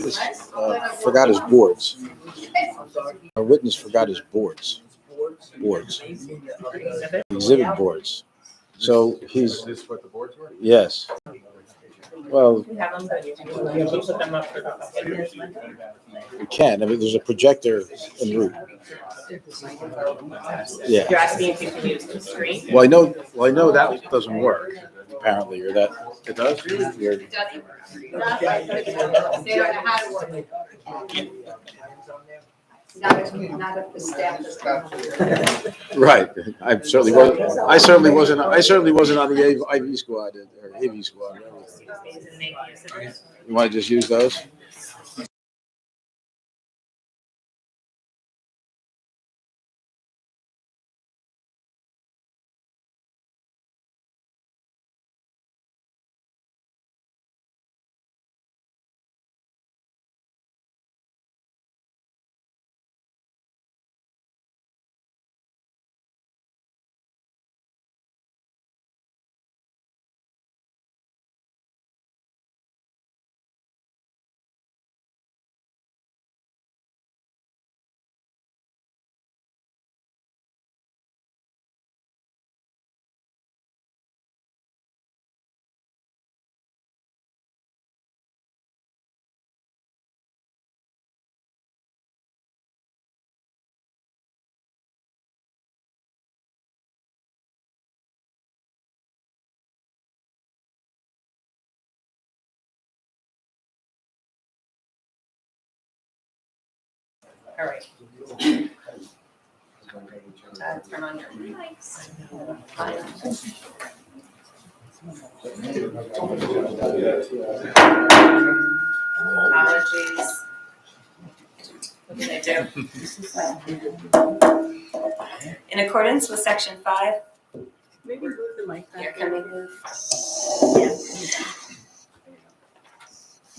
Forgot his boards. Our witness forgot his boards. Exhibit boards. So he's. Is this what the boards were? Yes. Well, We have them, but you can put them up for the public. we can. I mean, there's a projector en route. Yeah. You're asking if you can use the screen? Well, I know. Well, I know that doesn't work. Apparently, or that it does. You're, They don't know how to work. Not if the staff is. right. I certainly was. I certainly wasn't. I certainly wasn't on the IV squad or AV squad. You want to just use those? All right. Turn on your mics. Apologies. What did I do? In accordance with section 5. Maybe move the mic Here, back. can we move?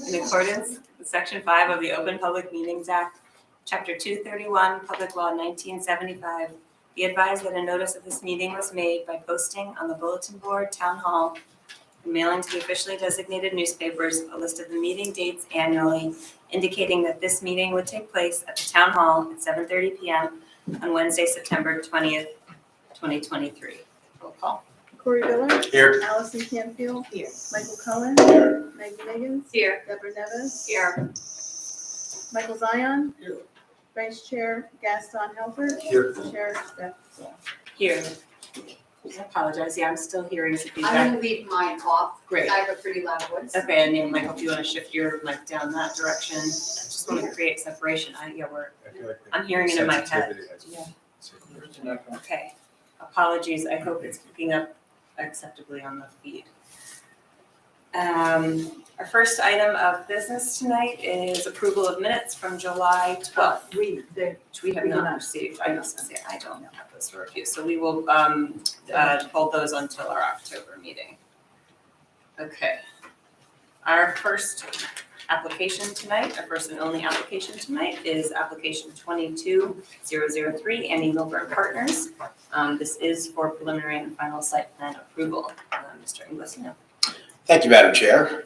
In accordance with section 5 of the Open Public Meetings Act, Chapter 231, Public Law 1975, be advised that a notice of this meeting was made by posting on the bulletin board, town hall, and mailing to the officially designated newspapers a list of the meeting dates annually, indicating that this meeting would take place at the town hall at 7:30 p.m. on Wednesday, September 20th, 2023. Roll call. Corey Miller. Here. Allison Canfield. Here. Michael Cullen. Here. Maggie Higgins. Here. Deborah Nevis. Here. Michael Zion. Here. Vice Chair Gaston Halbert. Here. Chair Steph. Here. I apologize. Yeah, I'm still hearing some I'm feedback. gonna leave mine off. Great. I have a pretty loud voice. Okay, and then Michael, if you want to shift your mic down that direction, I just want to create separation. I'm hearing it in my head. Yeah. Okay. Apologies. I hope it's picking up acceptably on the feed. Our first item of business tonight is approval of minutes from July 12th, which we have not received. I must say, I don't have those for review. So we will hold those until our October meeting. Okay. Our first application tonight, our first and only application tonight is application 22003, Annie Milburn Partners. This is for preliminary and final site plan approval. Mr. Inglesino. Thank you, Madam Chair.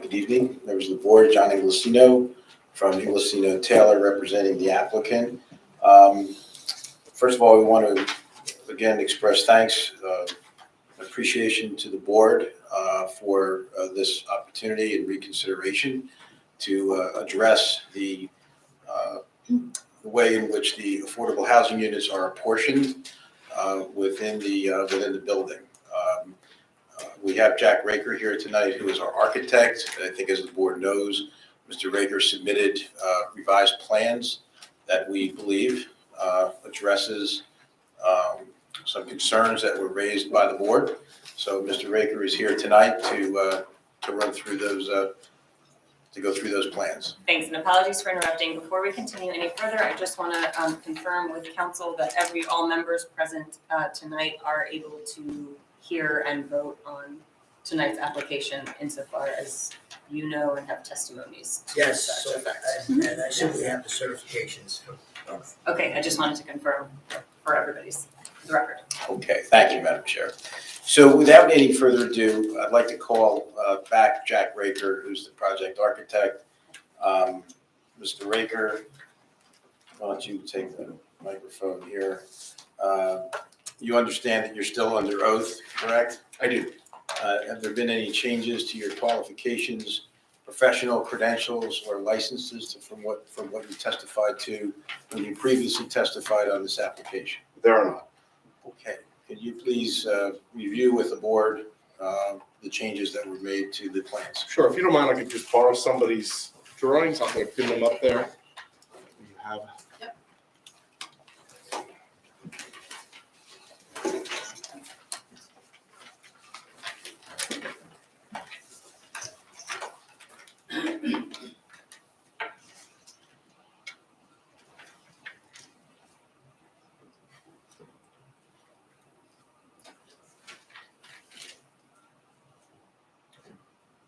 Good evening, members of the board. John Inglesino from Inglesino Taylor representing the applicant. First of all, we want to again express thanks, appreciation to the board for this opportunity and reconsideration to address the way in which the affordable housing units are apportioned within the building. We have Jack Raker here tonight, who is our architect. I think, as the board knows, Mr. Raker submitted revised plans that we believe addresses some concerns that were raised by the board. So Mr. Raker is here tonight to run through those, to go through those plans. Thanks, and apologies for interrupting. Before we continue any further, I just want to confirm with council that all members present tonight are able to hear and vote on tonight's application insofar as you know and have testimonies. Yes, to such effect. and I assume we have the certifications for both. Okay, I just wanted to confirm for everybody's record. Okay, thank you, Madam Chair. So without any further ado, I'd like to call back Jack Raker, who's the project architect, Mr. Raker, why don't you take the microphone here? You understand that you're still under oath, correct? I do. Have there been any changes to your qualifications, professional credentials, or licenses from what you testified to when you previously testified on this application? There are not. Okay, could you please review with the board the changes that were made to the plans? Sure, if you don't mind, I could just borrow somebody's drawings. I'm going to pin them up there. You have.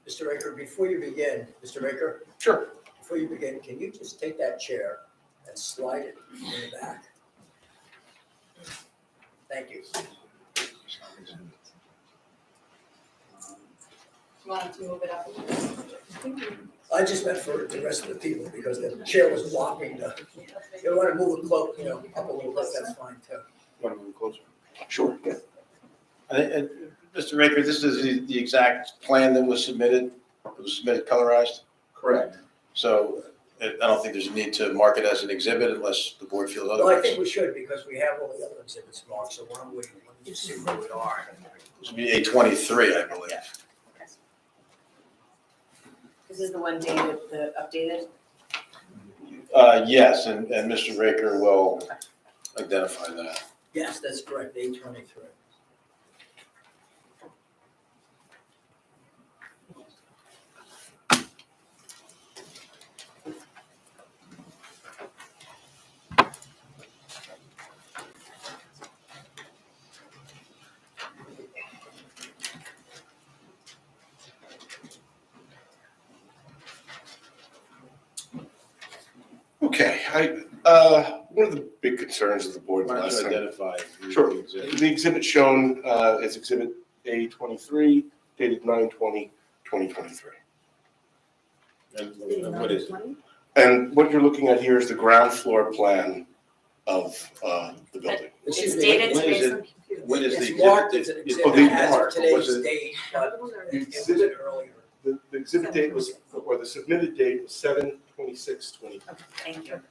Mr. Raker, before you begin, Mr. Raker, Sure. before you begin, can you just take that chair and slide it in the back? Thank you. You want to move it up? I just meant for the rest of the people because the chair was blocking the, you want to move it close, up a little bit, that's fine too. Want to move closer? Sure, yeah. And Mr. Raker, this is the exact plan that was submitted? It was submitted colorized? Correct. So I don't think there's a need to mark it as an exhibit unless the board feels Well, I otherwise. think we should because we have all the other exhibits marked, so why don't we, let me just see where we are. This would be A23, I believe. This is the one dated, the updated? Yes, and Mr. Raker will identify that. Yes, that's correct, 823. Okay, one of the big concerns of the board Why don't last you time. identify Sure. the exhibit? The exhibit shown is exhibit A23 dated 9/20/2023. And what is it? And what you're looking at here is the ground floor plan of the building. It's dated When is today's. When is the It's exhibit? marked as an It's- exhibit they as marked, of but was today's it- date, but The it was exhibit, earlier. the exhibit date was, or the submitted date was 7/26/20. Thank you.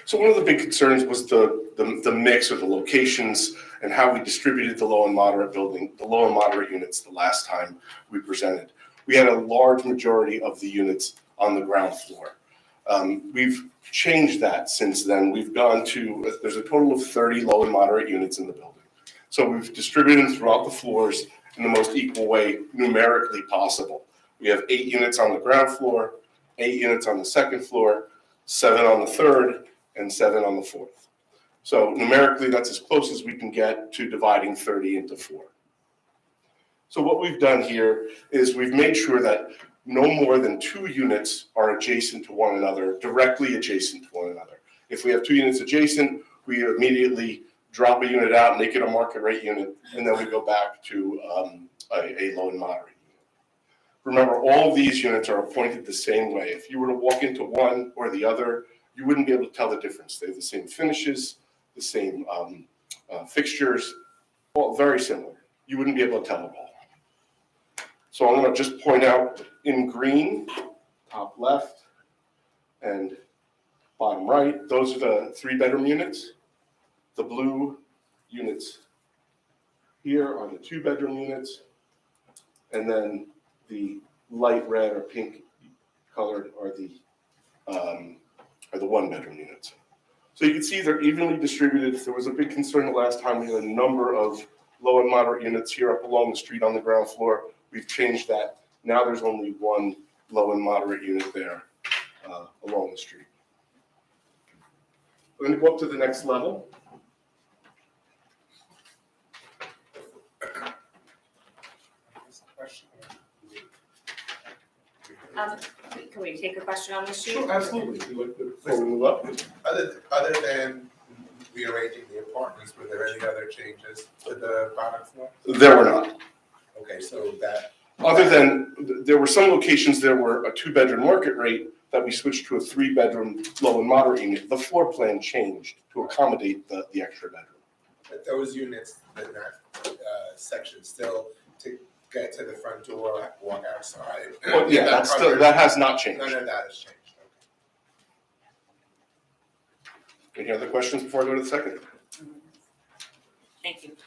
So one of the big concerns was the mix of the locations and how we distributed the low and moderate units the last time we presented. We had a large majority of the units on the ground floor. We've changed that since then. We've gone to, there's a total of 30 low and moderate units in the building. So we've distributed them throughout the floors in the most equal way numerically possible. We have 8 units on the ground floor, 8 units on the second floor, 7 on the third, and 7 on the fourth. So numerically, that's as close as we can get to dividing 30 into 4. So what we've done here is we've made sure that no more than 2 units are adjacent to one another, directly adjacent to one another. If we have 2 units adjacent, we immediately drop a unit out, make it a market rate unit, and then we go back to a low and moderate unit. Remember, all of these units are appointed the same way. If you were to walk into one or the other, you wouldn't be able to tell the difference. They have the same finishes, the same fixtures, all very similar. You wouldn't be able to tell them all. So I'm going to just point out in green, top left and bottom right, those are the 3-bedroom units. The blue units here are the 2-bedroom units. And then the light red or pink colored are the 1-bedroom units. So you can see they're evenly distributed. There was a big concern the last time. We had a number of low and moderate units here up along the street on the ground floor. We've changed that. Now there's only 1 low and moderate unit there along the street. We're going to go up to the next level. Can we take a question on this sheet? Sure, absolutely. Before we move up. Other than rearranging the apartments, were there any other changes to the bottom floor? There were not. Okay, so that Other than, there were some locations there were a 2-bedroom market rate that we switched to a 3-bedroom low and moderate unit. The floor plan changed to accommodate the extra bedroom. But those units in that section still to get to the front door, walk outside. But yeah, that's still, that has not changed. None of that has changed. Any other questions before I go to the second? Thank you.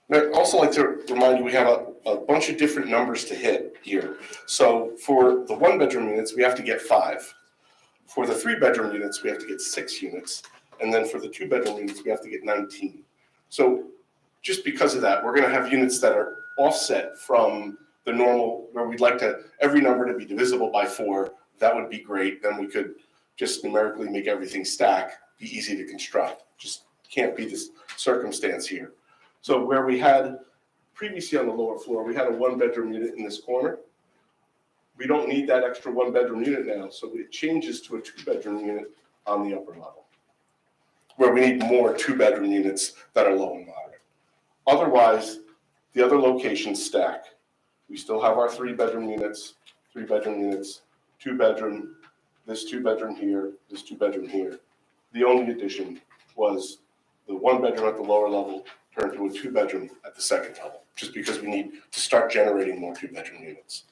I'd also like to remind you, we have a bunch of different numbers to hit here. So for the 1-bedroom units, we have to get 5. For the 3-bedroom units, we have to get 6 units. And then for the 2-bedroom units, we have to get 19. So just because of that, we're gonna have units that are offset from the normal, where we'd like to, every number to be divisible by 4. That would be great. Then we could just numerically make everything stack, be easy to construct. Just can't be this circumstance here. So where we had previously on the lower floor, we had a 1-bedroom unit in this corner. We don't need that extra 1-bedroom unit now, so it changes to a 2-bedroom unit on the upper level, where we need more 2-bedroom units that are low and moderate. Otherwise, the other locations stack. We still have our 3-bedroom units, 3-bedroom units, 2-bedroom, this 2-bedroom here, this 2-bedroom here. The only addition was the 1-bedroom at the lower level turned to a 2-bedroom at the second level, just because we need to start generating more 2-bedroom units.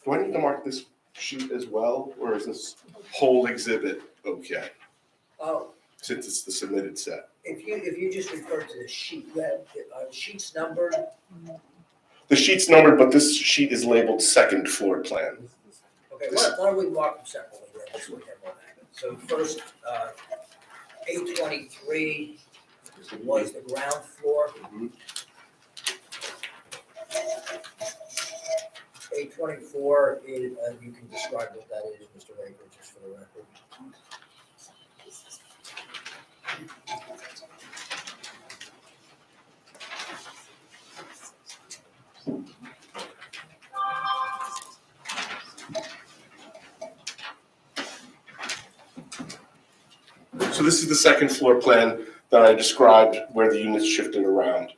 Do I need to mark this sheet as well, or is this whole exhibit okay, Oh, since it's the submitted set? if you just refer to the sheet, you have, sheets numbered, The sheet's numbered, but this sheet is labeled second floor plan. okay, why don't we mark them separately then, this way everyone has it. So first, A23 was the ground floor. A24 is, you can describe what that is, Mr. Raker, just for the record. So this is the second floor plan that I described where the units shifted around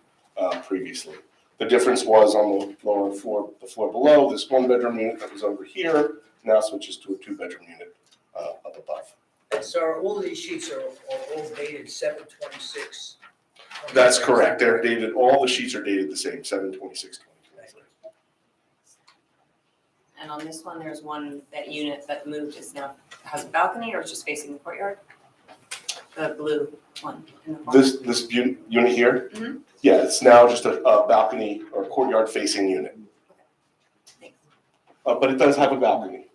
previously. The difference was on the lower floor, the floor below, this 1-bedroom unit that was over here now switches to a 2-bedroom unit up above. And so all of these sheets are all dated 7/26. That's correct. They're dated, all the sheets are dated the same, 7/26/2023. And on this one, there's one, that unit that moved is now, has a balcony or it's just facing the courtyard? The blue one in the corner? This unit here? Mhm. Yeah, it's now just a balcony or courtyard facing unit. Thanks. But it does have a balcony.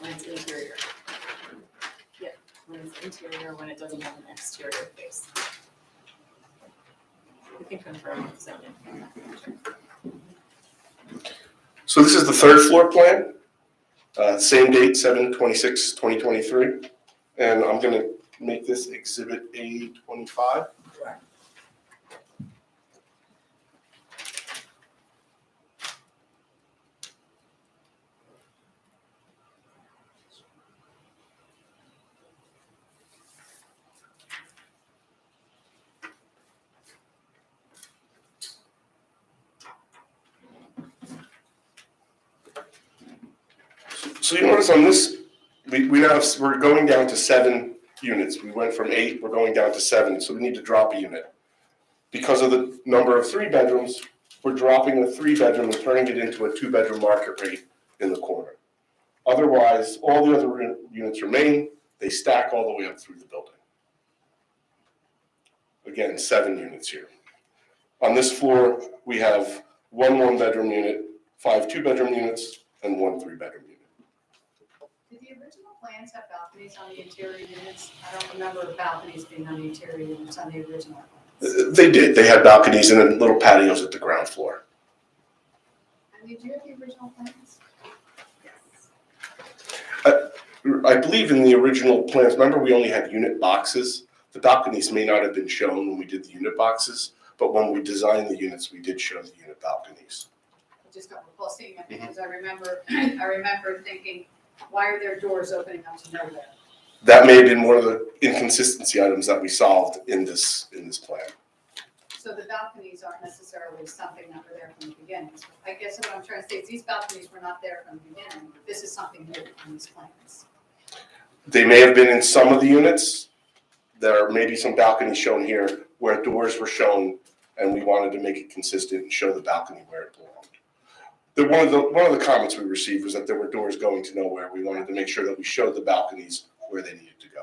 When it's interior. Yeah, when it's interior, when it doesn't have an exterior face. We can confirm with zoning. So this is the third floor plan. Same date, 7/26/2023. And I'm gonna make this exhibit A25. Correct. So you notice on this, we're going down to 7 units. We went from 8, we're going down to 7, so we need to drop a unit. Because of the number of 3 bedrooms, we're dropping the 3-bedroom and turning it into a 2-bedroom market rate in the corner. Otherwise, all the other units remain, they stack all the way up through the building. Again, 7 units here. On this floor, we have 1 1-bedroom unit, 5 2-bedroom units, and 1 3-bedroom unit. Did the original plans have balconies on the interior units? I don't remember balconies being on the interior units on the original plans. They did. They had balconies and then little patios at the ground floor. And did you have the original plans? I believe in the original plans, remember we only had unit boxes? The balconies may not have been shown when we did the unit boxes, but when we designed the units, we did show the unit balconies. I just don't recall seeing it because I remember thinking, why are there doors opening up to nowhere? That may have been one of the inconsistency items that we solved in this plan. So the balconies aren't necessarily something that were there from the beginning. I guess what I'm trying to say is these balconies were not there from the beginning. This is something new in these plans. They may have been in some of the units. There may be some balconies shown here where doors were shown and we wanted to make it consistent and show the balcony where it belonged. One of the comments we received was that there were doors going to nowhere. We wanted to make sure that we showed the balconies where they needed to go.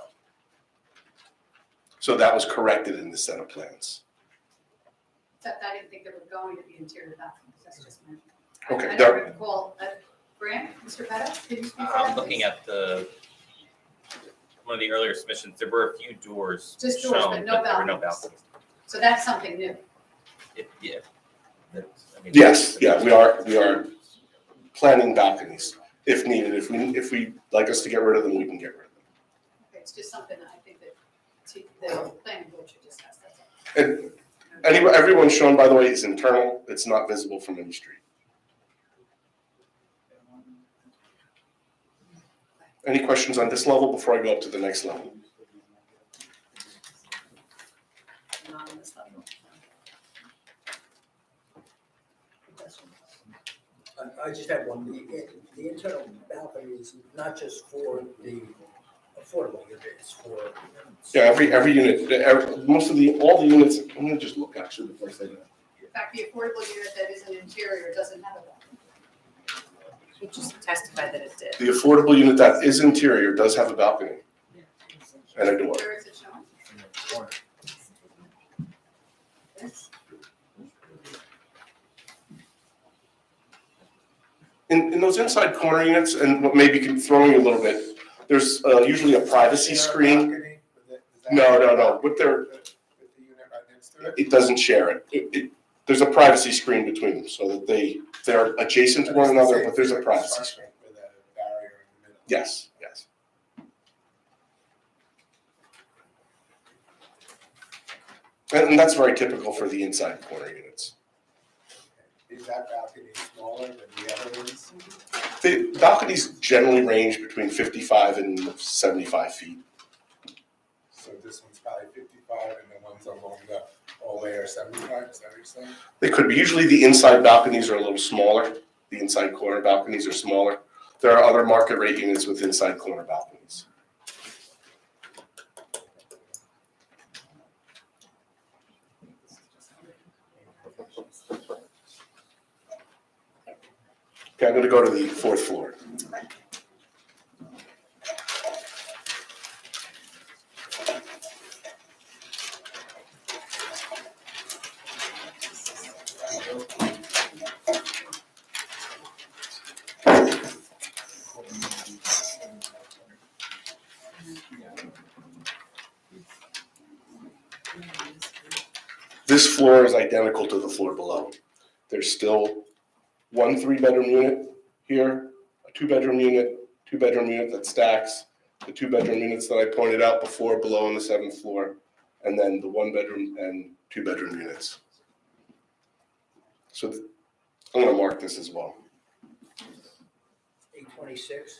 So that was corrected in the set of plans. Except I didn't think there were going to be interior balconies. That's just my. Okay, I there- don't recall, Grant, Mr. Pettis, did you speak to that? I'm looking at one of the earlier submissions, there were a few doors Just doors, shown, but no there were no balconies. balconies. So that's something new. Yeah. Yes, yeah, we are planning balconies if needed. If we like us to get rid of them, we can get rid of them. Okay, it's just something that I think that the planning board should discuss, that's all. And everyone shown, by the way, is internal. It's not visible from any street. Any questions on this level before I go up to the next level? Not on this level. I just have one. The internal balcony is not just for the affordable unit, it's for. Yeah, every unit, all the units, I'm gonna just look actually before I say that. In fact, the affordable unit that is an interior doesn't have a balcony. He just testified that it did. The affordable unit that is interior does have a balcony and a door. Where is it shown? This? In those inside corner units, and what maybe throwing you a little bit, there's usually a privacy screen. No, but there, With the unit right next to it? it doesn't share it. There's a privacy screen between them so that they're adjacent to one another, but there's a privacy screen. With a barrier in the middle. Yes. And that's very typical for the inside corner units. Is that balcony smaller than the other ones? The balconies generally range between 55 and 75 feet. So this one's probably 55 and the ones along the hallway are 75, is that what you're saying? They could be, usually the inside balconies are a little smaller. The inside corner balconies are smaller. There are other market rate units with inside corner balconies. Okay, I'm gonna go to the fourth floor. This floor is identical to the floor below. There's still one 3-bedroom unit here, a 2-bedroom unit that stacks, the 2-bedroom units that I pointed out before below on the 7th floor, and then the 1-bedroom and 2-bedroom units. So I'm gonna mark this as well. 826.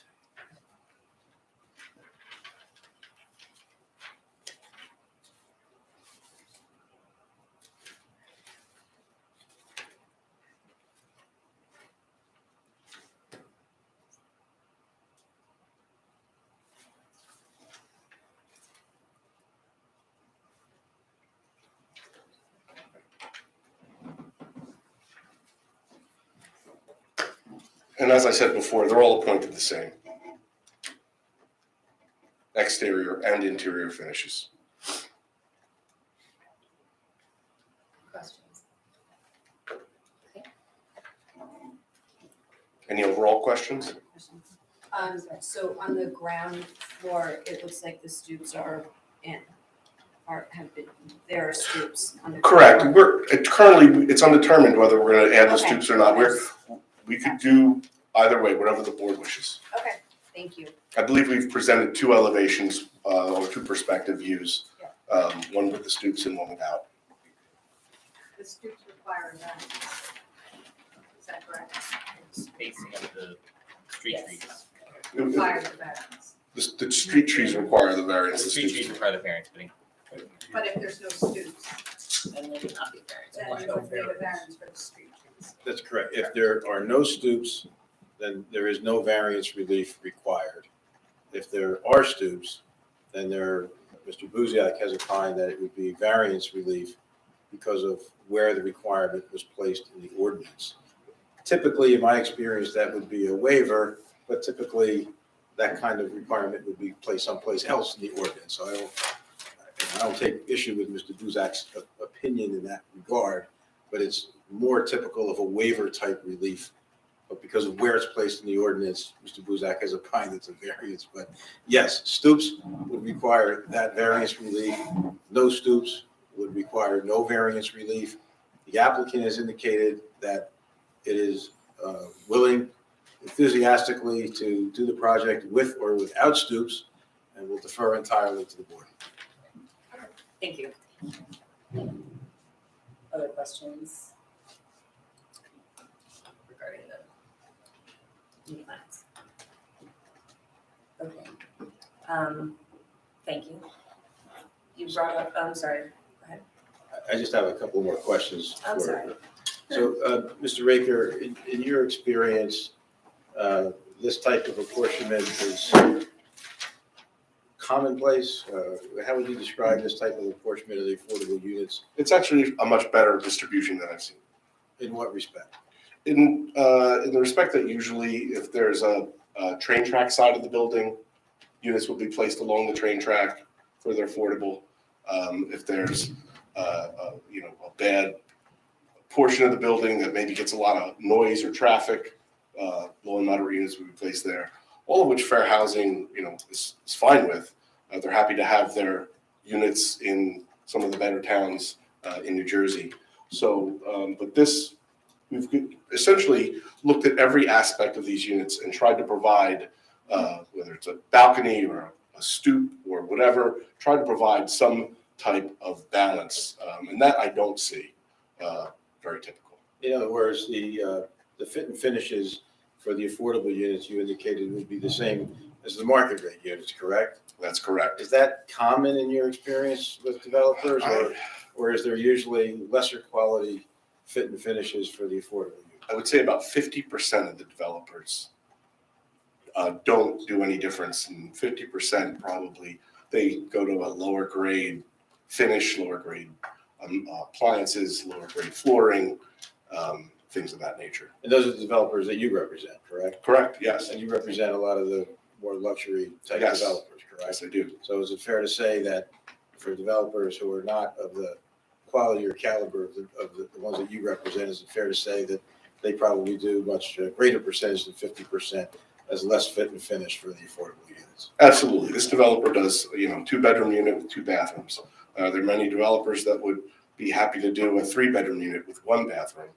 And as I said before, they're all appointed the same. Exterior and interior finishes. Questions? Any overall questions? So on the ground floor, it looks like the stoops are in. there are stoops on the. Correct. It's undetermined whether we're gonna add the stoops or not. We could do either way, whatever the board wishes. Okay, thank you. I believe we've presented two elevations, or two perspective views, one with the stoops and one without. The stoops require that. Is that correct? Spacing of the street Yes. trees. Require the variance. The street trees require the variance. The The street stoops trees require the variance, But if there's no stoops, And there would not be variance. then you would need a variance for the street trees. That's correct. If there are no stoops, then there is no variance relief required. If there are stoops, then Mr. Buziak has opined that it would be variance relief because of where the requirement was placed in the ordinance. Typically, in my experience, that would be a waiver, but typically that kind of requirement would be placed someplace else in the ordinance. So I don't take issue with Mr. Buziak's opinion in that regard, but it's more typical of a waiver type relief. But because of where it's placed in the ordinance, Mr. Buziak has opined it's a variance. But yes, stoops would require that variance relief. No stoops would require no variance relief. The applicant has indicated that it is willing enthusiastically to do the project with or without stoops, and will defer entirely to the board. Thank you. Other questions regarding the new plans? Okay. Thank you. You brought up, I'm sorry. I just have a couple more questions. I'm sorry. So, Mr. Raker, in your experience, this type of apportionment is commonplace? How would you describe this type of apportionment of the affordable units? It's actually a much better distribution than I've seen. In what respect? In the respect that usually if there's a train track side of the building, units will be placed along the train track for their affordable. If there's a bad portion of the building that maybe gets a lot of noise or traffic, low and moderate units will be placed there. All of which fair housing, is fine with. They're happy to have their units in some of the better towns in New Jersey. So, but we've essentially looked at every aspect of these units and tried to provide, whether it's a balcony or a stoop or whatever, try to provide some type of balance. And that I don't see very typical. In other words, the fit and finishes for the affordable units you indicated would be the same as the market rate units, correct? That's correct. Is that common in your experience with developers, or is there usually lesser quality fit and finishes for the affordable units? I would say about 50% of the developers don't do any difference, and 50% probably they go to a lower grade finish, lower grade appliances, lower grade flooring, things of that nature. And those are the developers that you represent, correct? Correct, yes. And you represent a lot of the more luxury type Yes. developers, correct? Yes, I do. So is it fair to say that for developers who are not of the quality or caliber of the ones that you represent, is it fair to say that they probably do much greater percentage than 50% as less fit and finish for the affordable units? Absolutely. This developer does, 2-bedroom unit with 2 bathrooms. There are many developers that would be happy to do a 3-bedroom unit with 1 bathroom.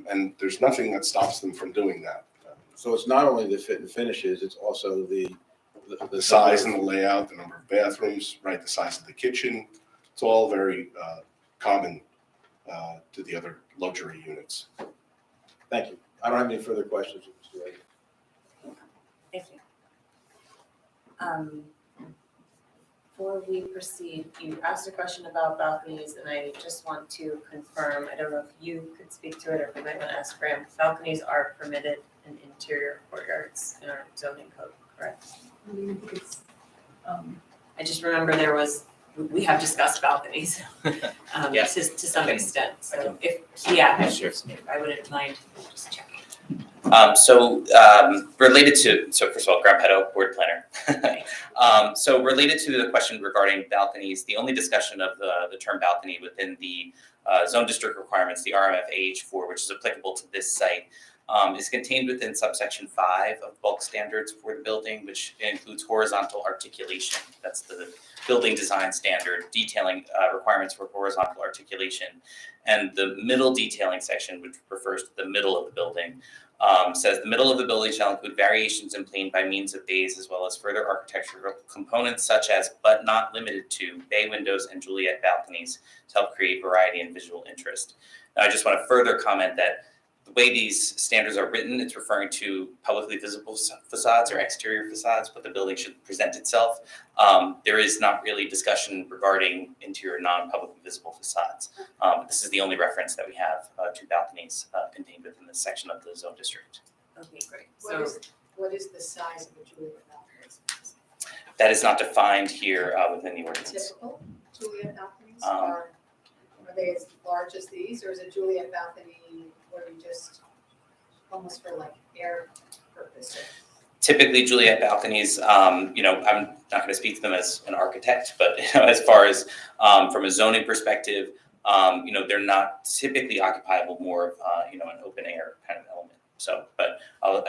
And there's nothing that stops them from doing that. So it's not only the fit and finishes, it's also the Size and the layout, the number of bathrooms, right, the size of the kitchen. It's all very common to the other luxury units. Thank you. I don't have any further questions, Mr. Ray. Thank you. Before we proceed, you asked a question about balconies, and I just want to confirm, I don't know if you could speak to it, or if you might want to ask Graham, balconies are permitted in interior courtyards in our zoning code, correct? I just remember we have discussed balconies, Yeah. to some extent, I so can- Sure. if I wouldn't mind just checking. Related to, so first of all, Graham Petto, board planner. So related to the question regarding balconies, the only discussion of the term balcony within the zone district requirements, the RMF AH4, which is applicable to this site, is contained within subsection 5 of bulk standards for the building, which includes horizontal articulation. That's the building design standard detailing requirements for horizontal articulation. And the middle detailing section, which refers to the middle of the building, says the middle of the building shall include variations in plane by means of bays, as well as further architectural components such as, but not limited to, bay windows and Juliet balconies to help create variety and visual interest. Now, I just want to further comment that the way these standards are written, it's referring to publicly visible facades or exterior facades, but the building should present itself. There is not really discussion regarding interior non-publicly visible facades. This is the only reference that we have to balconies contained within this section of the zone district. Okay, great. What is the size of a Juliet balcony? That is not defined here within the ordinance. Typical Juliet balconies, Um, are they as large as these, or is a Juliet balcony where you just, almost for like air purposes? Typically, Juliet balconies, I'm not going to speak to them as an architect, but as far as from a zoning perspective, they're not typically occupiable, more of an open air kind of element. So, but I would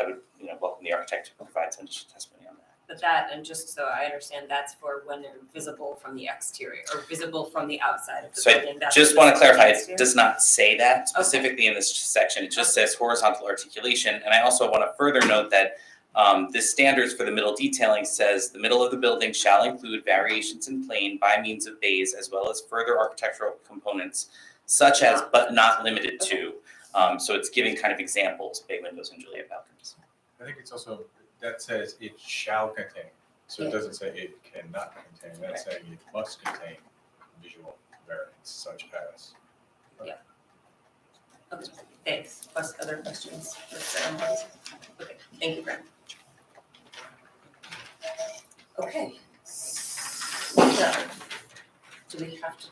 welcome the architect to provide some testimony on that. But that, and just so I understand, that's for when they're visible from the exterior or visible from the outside of the So building. I That's just what want to this clarify, pertains it to? does not say that specifically in this section. It just says horizontal articulation. And I also want to further note that the standards for the middle detailing says the middle of the building shall include variations in plane by means of bays, as well as further architectural components such as, but not limited to. So it's giving kind of examples, bay windows and Juliet balconies. I think it's also, that says it shall contain, so it doesn't say it cannot contain, that's saying it must contain visual variants such as. Okay, thanks. Plus other questions for Sarah? Okay, thank you, Brent. Okay. So, do we have to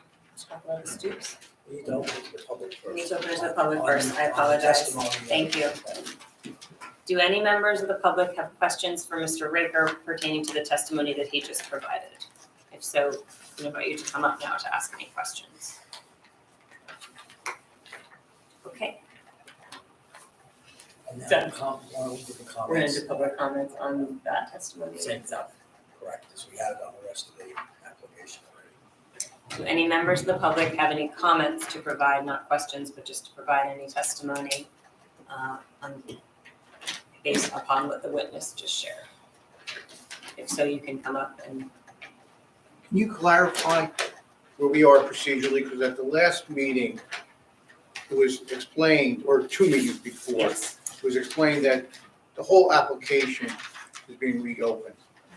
talk about the stoops? We need to open it to the public first. We need to open it to the public first. I On the apologize. testimony. Thank you. Do any members of the public have questions for Mr. Raker pertaining to the testimony that he just provided? If so, I invite you to come up now to ask any questions. Okay, And now, Done. one with the we're gonna comments, do public comments on that testimony Same. itself. correct, as we have on the rest of the application already. Do any members of the public have any comments to provide, not questions, but just to provide any testimony based upon what the witness just shared? If so, you can come up and, Can you clarify where we are procedurally? Because at the last meeting, it was explained, or 2 meetings before, yes, it was explained that the whole application is being reopened.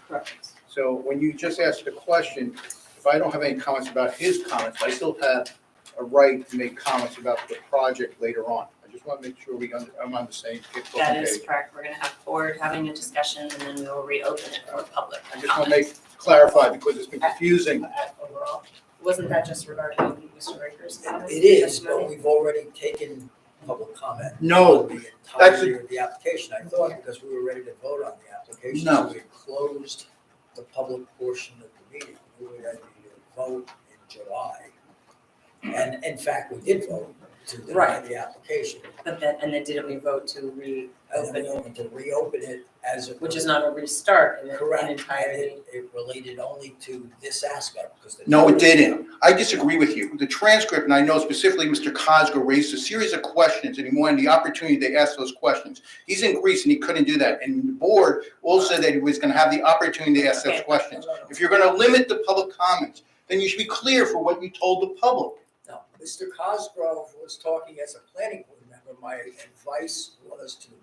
correct. So when you just asked the question, if I don't have any comments about his comments, I still have a right to make comments about the project later on. I just want to make sure I'm on the same page. That is correct. We're gonna have board having a discussion and then we will reopen it for public I just want to comments. clarify because it's been confusing. Overall, wasn't that just regarding Mr. Raker's comments? It is, testimony? but we've already taken public comment. No, on the that's entirety of the application, I thought, because we were ready to vote on the application. No. So we closed the public portion of the meeting. We were ready to vote in July. And in fact, we did vote to deny Right. the application. But then, and then didn't we vote to And then reopen we it, wanted to reopen it as a. which is not a restart in Correct, and entirety? it related only to this aspect, because the. No, it didn't. I disagree with you. The transcript, and I know specifically Mr. Cosgrove raised a series of questions, and he wanted the opportunity to ask those questions. He's in Greece and he couldn't do that. And the board also said that he was going to have the opportunity to ask those Okay. questions. If you're going to limit the public comments, then you should be clear for what you told the public. No, Mr. Cosgrove was talking as a planning board member. My advice was to the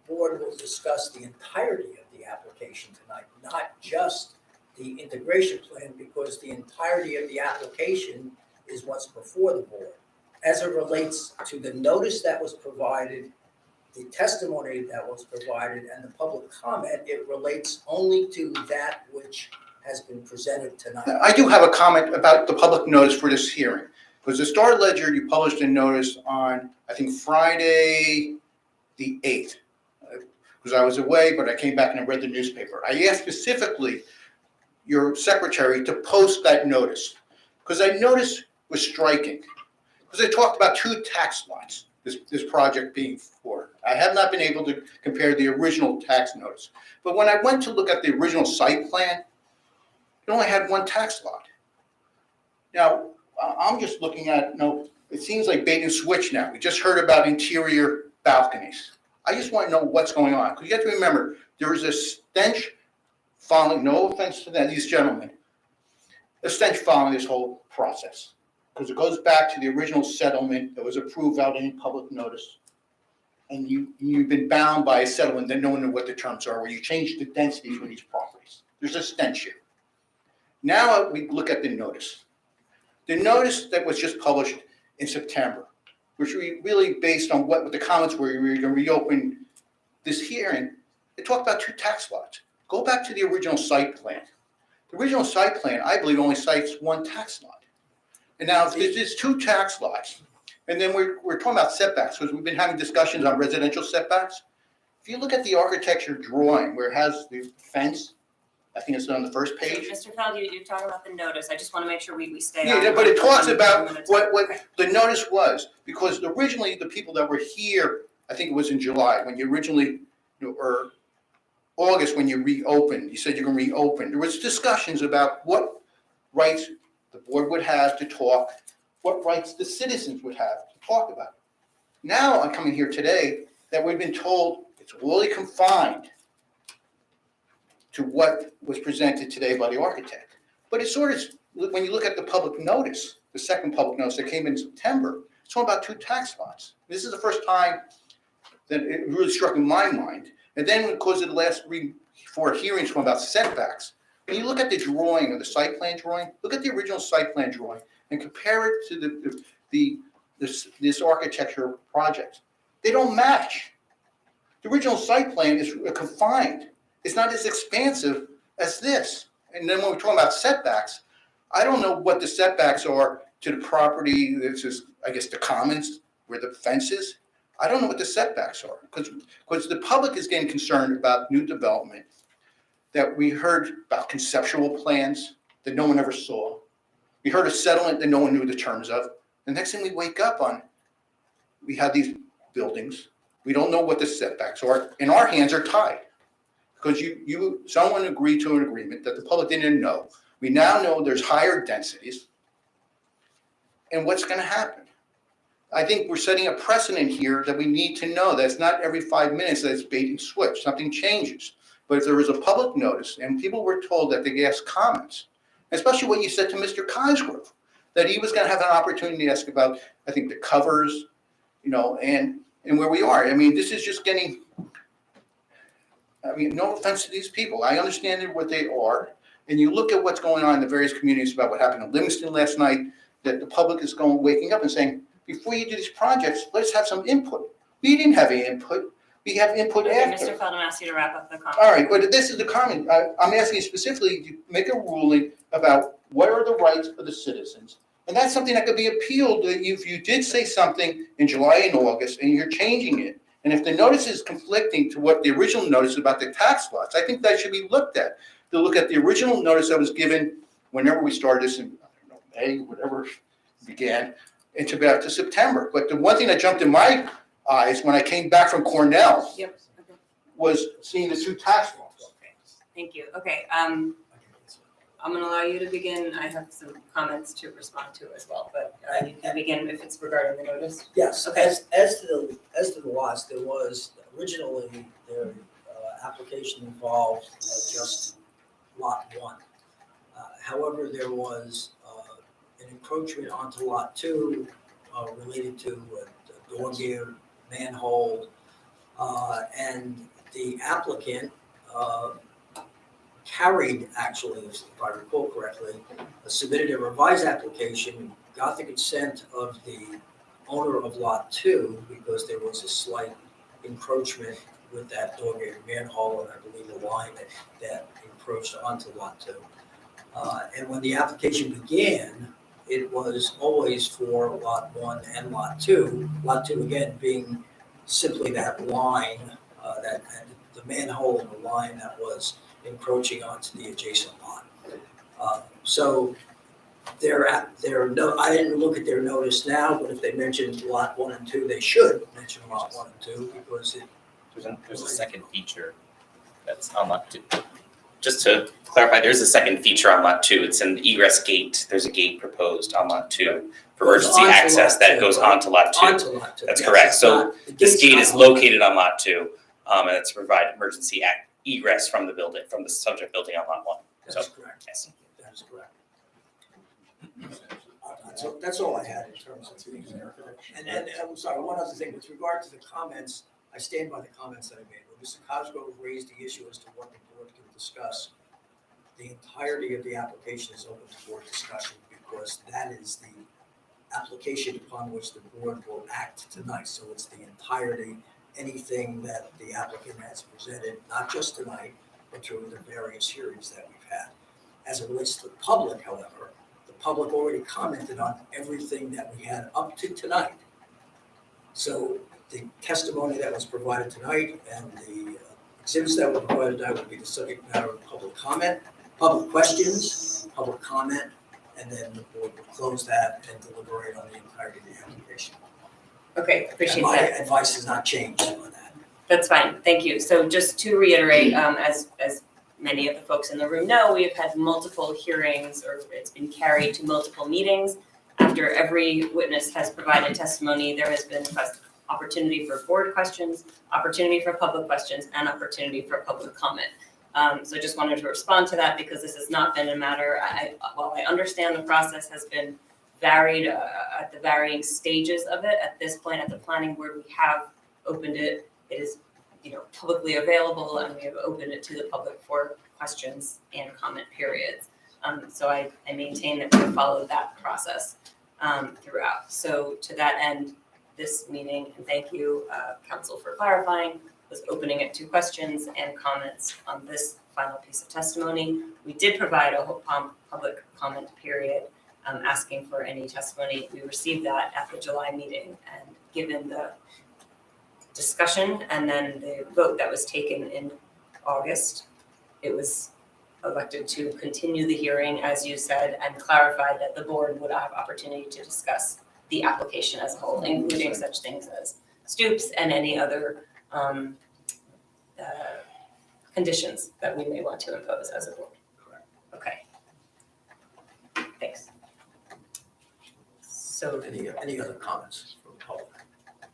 board will discuss the entirety of the application tonight, not just the integration plan, because the entirety of the application is what's before the board. As it relates to the notice that was provided, the testimony that was provided, and the public comment, it relates only to that which has been presented tonight. I do have a comment about the public notice for this hearing. Because the Star Ledger, you published a notice on, I think, Friday, the 8th. Because I was away, but I came back and I read the newspaper. I asked specifically your secretary to post that notice. Because I noticed was striking. Because they talked about 2 tax lots. this project being for. I have not been able to compare the original tax notice. But when I went to look at the original site plan, it only had one tax lot. Now, I'm just looking at, it seems like bait and switch now. We just heard about interior balconies. I just want to know what's going on. Because you have to remember, there is a stench following, no offense to these gentlemen, a stench following this whole process. Because it goes back to the original settlement that was approved without any public notice. And you've been bound by a settlement that no one knew what the terms are, where you changed the densities for these properties. There's a stench here. Now we look at the notice. The notice that was just published in September, which we really based on what the comments were, we were going to reopen this hearing, it talked about 2 tax lots. Go back to the original site plan. The original site plan, I believe, only cites 1 tax lot. And now there's 2 tax lots. And then we're talking about setbacks, because we've been having discussions on residential setbacks. If you look at the architecture drawing where it has the fence, I think it's on the first page. Mr. Feld, you're talking about the notice. I just want to make sure we stay Yeah, on. but it talks on- about on the- what Okay. the notice was, because originally the people that were here, I think it was in July, when you originally, or August when you reopened, you said you're going to reopen. There was discussions about what rights the board would have to talk, what rights the citizens would have to talk about. Now I'm coming here today that we've been told it's really confined to what was presented today by the architect. But it's sort of, when you look at the public notice, the second public notice that came in September, it's all about 2 tax lots. This is the first time that it really struck in my mind. And then because of the last 4 hearings from about setbacks, when you look at the drawing of the site plan drawing, look at the original site plan drawing and compare it to this architecture project. They don't match. The original site plan is confined. It's not as expansive as this. And then when we're talking about setbacks, I don't know what the setbacks are to the property. This is, I guess, the commons where the fence is. I don't know what the setbacks are, because the public is getting concerned about new development, that we heard about conceptual plans that no one ever saw. We heard a settlement that no one knew the terms of. The next thing we wake up on, we have these buildings. We don't know what the setbacks are, and our hands are tied. Because someone agreed to an agreement that the public didn't know. We now know there's higher densities. And what's going to happen? I think we're setting a precedent here that we need to know that it's not every 5 minutes that it's bait and switch. Something changes. But if there was a public notice and people were told that they could ask comments, especially what you said to Mr. Cosgrove, that he was going to have an opportunity to ask about, I think, the covers, and where we are. I mean, this is just getting, no offense to these people. I understand what they are. And you look at what's going on in the various communities about what happened in Livingston last night, that the public is waking up and saying, before you do these projects, let's have some input. We didn't have any input. We have input Okay, after. Mr. Feld, I'm asking you to wrap up the comment. All right, but this is the comment. I'm asking you specifically to make a ruling about what are the rights of the citizens. And that's something that could be appealed if you did say something in July and August and you're changing it. And if the notice is conflicting to what the original notice about the tax lots, I think that should be looked at. To look at the original notice that was given whenever we started this in, May, whatever it began, into back to September. But the one thing that jumped in my eyes when I came back from Cornell Yep, okay, was seeing the 2 tax laws. thank you. Okay, I'm gonna allow you to begin. I have some comments to respond to as well, but you can begin if it's regarding the notice. Yes, Okay. as to the lots, there was originally their application involved just lot 1. However, there was an encroachment onto lot 2 related to a door gear, manhole, and the applicant carried, actually, if I recall correctly, submitted a revised application, got the consent of the owner of lot 2 because there was a slight encroachment with that door gear manhole and I believe the line that encroached onto lot 2. And when the application began, it was always for lot 1 and lot 2. Lot 2 again being simply that line, that the manhole and the line that was encroaching onto the adjacent lot. So I didn't look at their notice now, but if they mentioned lot 1 and 2, they should mention lot 1 and 2 because it. There's a second feature that's on lot 2. Just to clarify, there's a second feature on lot 2. It's an egress gate. There's a gate proposed on lot 2 for Goes emergency onto access lot that 2, goes right? onto lot 2. Onto lot 2. That's Yes, correct. it's So not- the This gate's gate not is on. located on lot 2, and it's to provide emergency egress from the building, from the subject building on lot 1. That's correct. Yes. That is correct. That's all I had in terms of things. And I'm sorry, one other thing, with regard to the comments, I stand by the comments that I made. When Mr. Cosgrove raised the issue as to what the board can discuss, the entirety of the application is open to board discussion because that is the application upon which the board will act tonight. So it's the entirety, anything that the applicant has presented, not just tonight, but through the various hearings that we've had. As it relates to the public, however, the public already commented on everything that we had up to tonight. So the testimony that was provided tonight and the exhibits that were provided tonight will be the subject matter of public comment, public questions, public comment, and then the board will close that and deliberate on the entirety of the application. Okay, And appreciate my that. advice has not changed on that. That's fine, thank you. So just to reiterate, as many of the folks in the room know, we have had multiple hearings, or it's been carried to multiple meetings. After every witness has provided testimony, there has been opportunity for board questions, opportunity for public questions, and opportunity for public comment. So I just wanted to respond to that because this has not been a matter, while I understand the process has been varied at the varying stages of it, at this point at the planning board, we have opened it. It is, publicly available, and we have opened it to the public for questions and comment periods. So I maintain that we followed that process throughout. So to that end, this meeting, and thank you, council, for clarifying, was opening it to questions and comments on this final piece of testimony. We did provide a public comment period asking for any testimony. We received that at the July meeting, and given the discussion and then the vote that was taken in August, it was elected to continue the hearing, as you said, and clarified that the board would have opportunity to discuss the application as a whole, including such things as stoops and any other conditions that we may want to impose as a board. Correct. Okay. Thanks. So, Any other comments from the public?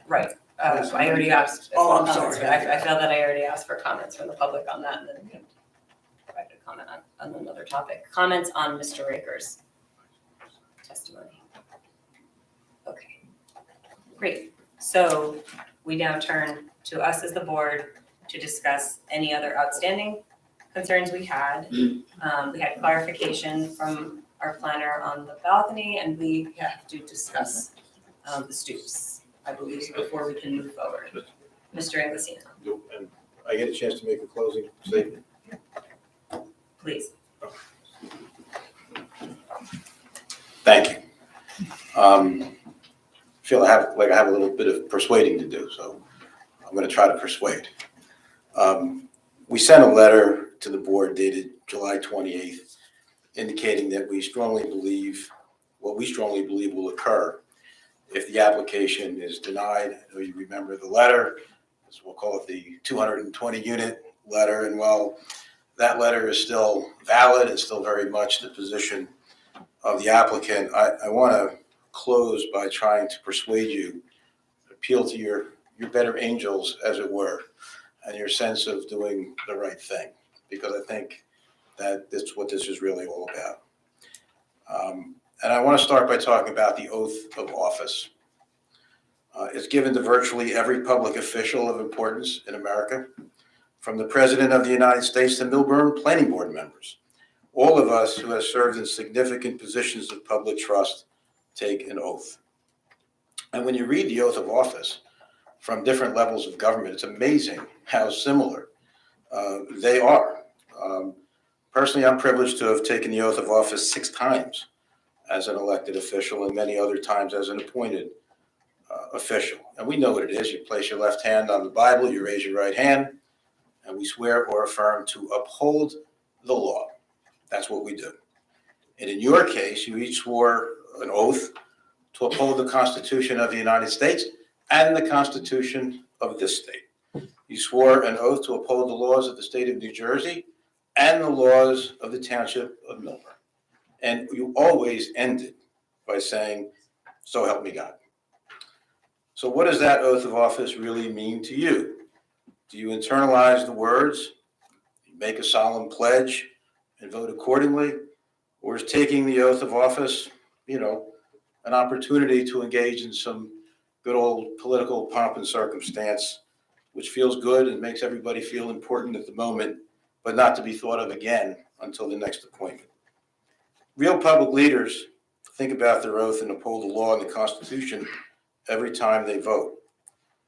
right, I already asked. Oh, I'm comments, sorry. but I felt that I already asked for comments from the public on that, and then we can provide a comment on another topic. Comments on Mr. Raker's testimony. Okay, great. So we now turn to us as the board to discuss any other outstanding concerns we had. We had clarification from our planner on the balcony, and we have to discuss the stoops, I believe, before we can move forward. Mr. Inglesino, And I get a chance to make a closing statement. please. Thank you. Feel I have a little bit of persuading to do, so I'm going to try to persuade. We sent a letter to the board dated July 28th, indicating that we strongly believe will occur if the application is denied. I know you remember the letter, as we'll call it the 220 unit letter, and while that letter is still valid and still very much the position of the applicant, I want to close by trying to persuade you, appeal to your better angels, as it were, and your sense of doing the right thing, because I think that that's what this is really all about. And I want to start by talking about the oath of office. It's given to virtually every public official of importance in America, from the President of the United States to Milburn Planning Board members. All of us who have served in significant positions of public trust take an oath. And when you read the oath of office from different levels of government, it's amazing how similar they are. Personally, I'm privileged to have taken the oath of office 6 times as an elected official and many other times as an appointed official. And we know what it is. You place your left hand on the Bible, you raise your right hand, and we swear or affirm to uphold the law. That's what we do. And in your case, you each swore an oath to uphold the Constitution of the United States and the Constitution of this state. You swore an oath to uphold the laws of the state of New Jersey and the laws of the Township of Millburn. And you always ended by saying, "So help me God." So what does that oath of office really mean to you? Do you internalize the words, make a solemn pledge, and vote accordingly? Or is taking the oath of office, an opportunity to engage in some good old political pomp and circumstance, which feels good and makes everybody feel important at the moment, but not to be thought of again until the next appointment? Real public leaders think about their oath and uphold the law and the Constitution every time they vote.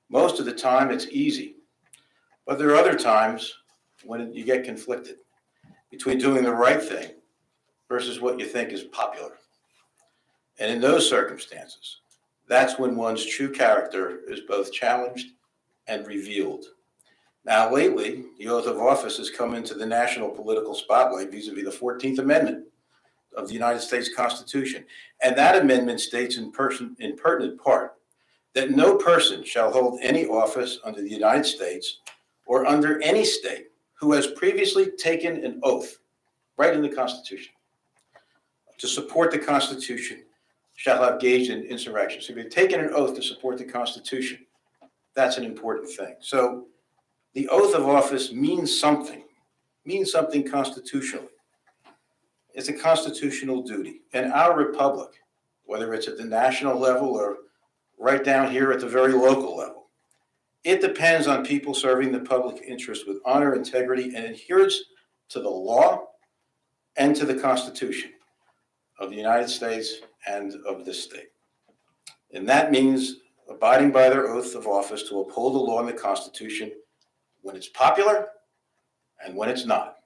Most of the time, it's easy. But there are other times when you get conflicted between doing the right thing versus what you think is popular. And in those circumstances, that's when one's true character is both challenged and revealed. Now, lately, the oath of office has come into the national political spotlight vis-a-vis the 14th Amendment of the United States Constitution. And that amendment states in pertinent part that no person shall hold any office under the United States or under any state who has previously taken an oath, right in the Constitution, to support the Constitution shall have engaged in insurrection. So if you've taken an oath to support the Constitution, that's an important thing. So the oath of office means something constitutionally. It's a constitutional duty. And our republic, whether it's at the national level or right down here at the very local level, it depends on people serving the public interest with honor, integrity, and adherence to the law and to the Constitution of the United States and of this state. And that means abiding by their oath of office to uphold the law and the Constitution when it's popular and when it's not.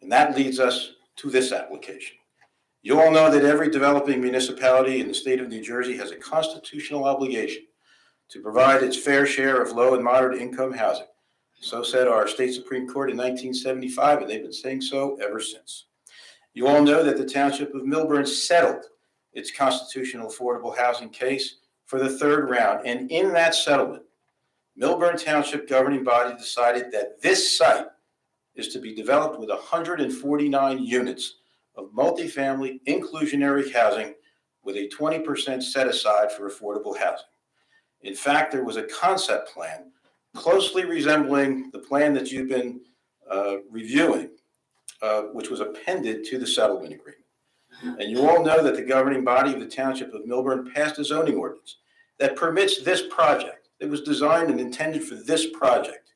And that leads us to this application. You all know that every developing municipality in the state of New Jersey has a constitutional obligation to provide its fair share of low and moderate income housing. So said our state Supreme Court in 1975, and they've been saying so ever since. You all know that the Township of Millburn settled its constitutional affordable housing case for the third round. And in that settlement, Millburn Township governing body decided that this site is to be developed with 149 units of multifamily inclusionary housing with a 20% set aside for affordable housing. In fact, there was a concept plan closely resembling the plan that you've been reviewing, which was appended to the settlement agreement. And you all know that the governing body of the Township of Millburn passed a zoning ordinance that permits this project. It was designed and intended for this project.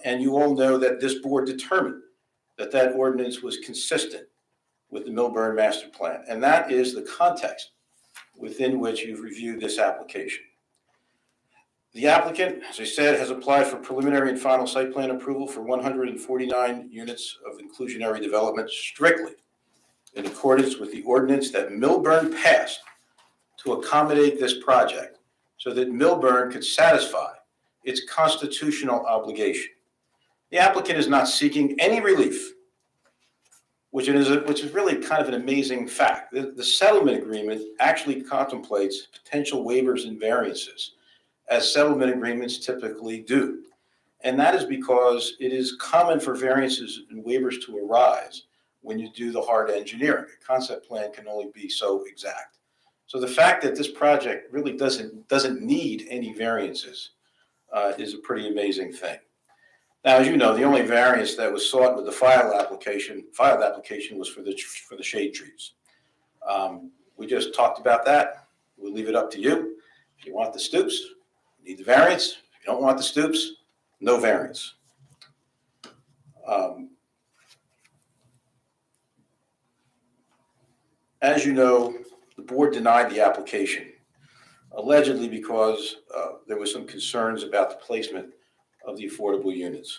And you all know that this board determined that that ordinance was consistent with the Millburn Master Plan. And that is the context within which you've reviewed this application. The applicant, as I said, has applied for preliminary and final site plan approval for 149 units of inclusionary development strictly in accordance with the ordinance that Millburn passed to accommodate this project so that Millburn could satisfy its constitutional obligation. The applicant is not seeking any relief, which is really kind of an amazing fact. The settlement agreement actually contemplates potential waivers and variances, as settlement agreements typically do. And that is because it is common for variances and waivers to arise when you do the hard engineering. A concept plan can only be so exact. So the fact that this project really doesn't need any variances is a pretty amazing thing. Now, as you know, the only variance that was sought with the filed application was for the shade trees. We just talked about that. We'll leave it up to you. If you want the stoops, you need the variance. If you don't want the stoops, no variance. As you know, the board denied the application, allegedly because there was some concerns about the placement of the affordable units.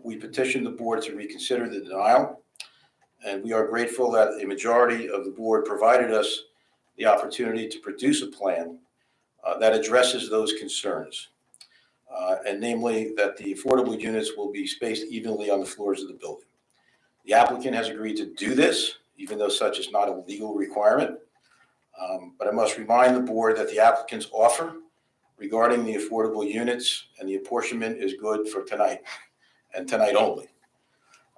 We petitioned the board to reconsider the denial, and we are grateful that a majority of the board provided us the opportunity to produce a plan that addresses those concerns, and namely that the affordable units will be spaced evenly on the floors of the building. The applicant has agreed to do this even though such is not a legal requirement. But I must remind the board that the applicant's offer regarding the affordable units and the apportionment is good for tonight, and tonight only.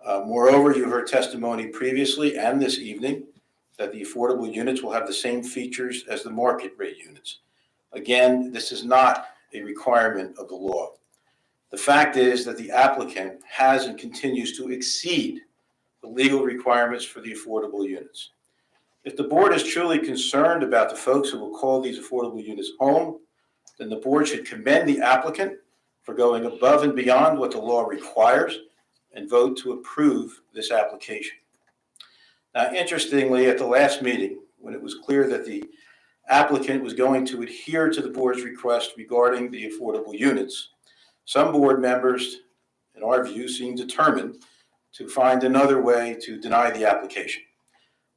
Moreover, you heard testimony previously and this evening that the affordable units will have the same features as the market rate units. Again, this is not a requirement of the law. The fact is that the applicant has and continues to exceed the legal requirements for the affordable units. If the board is truly concerned about the folks who will call these affordable units home, then the board should commend the applicant for going above and beyond what the law requires and vote to approve this application. Now, interestingly, at the last meeting, when it was clear that the applicant was going to adhere to the board's request regarding the affordable units, some board members, in our view, seemed determined to find another way to deny the application.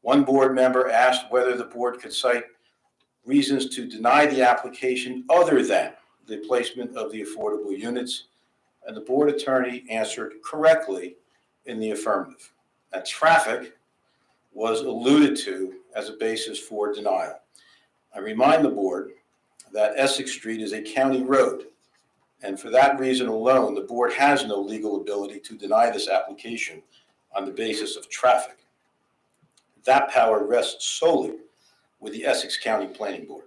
One board member asked whether the board could cite reasons to deny the application other than the placement of the affordable units, and the board attorney answered correctly in the affirmative. That traffic was alluded to as a basis for denial. I remind the board that Essex Street is a county road, and for that reason alone, the board has no legal ability to deny this application on the basis of traffic. That power rests solely with the Essex County Planning Board.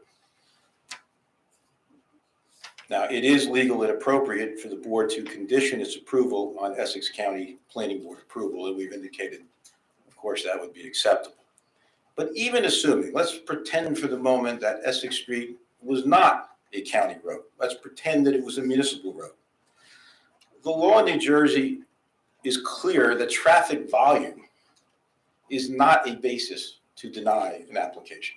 Now, it is legal and appropriate for the board to condition its approval on Essex County Planning Board approval, and we've indicated, of course, that would be acceptable. But even assuming, let's pretend for the moment that Essex Street was not a county road. Let's pretend that it was a municipal road. The law in New Jersey is clear that traffic volume is not a basis to deny an application.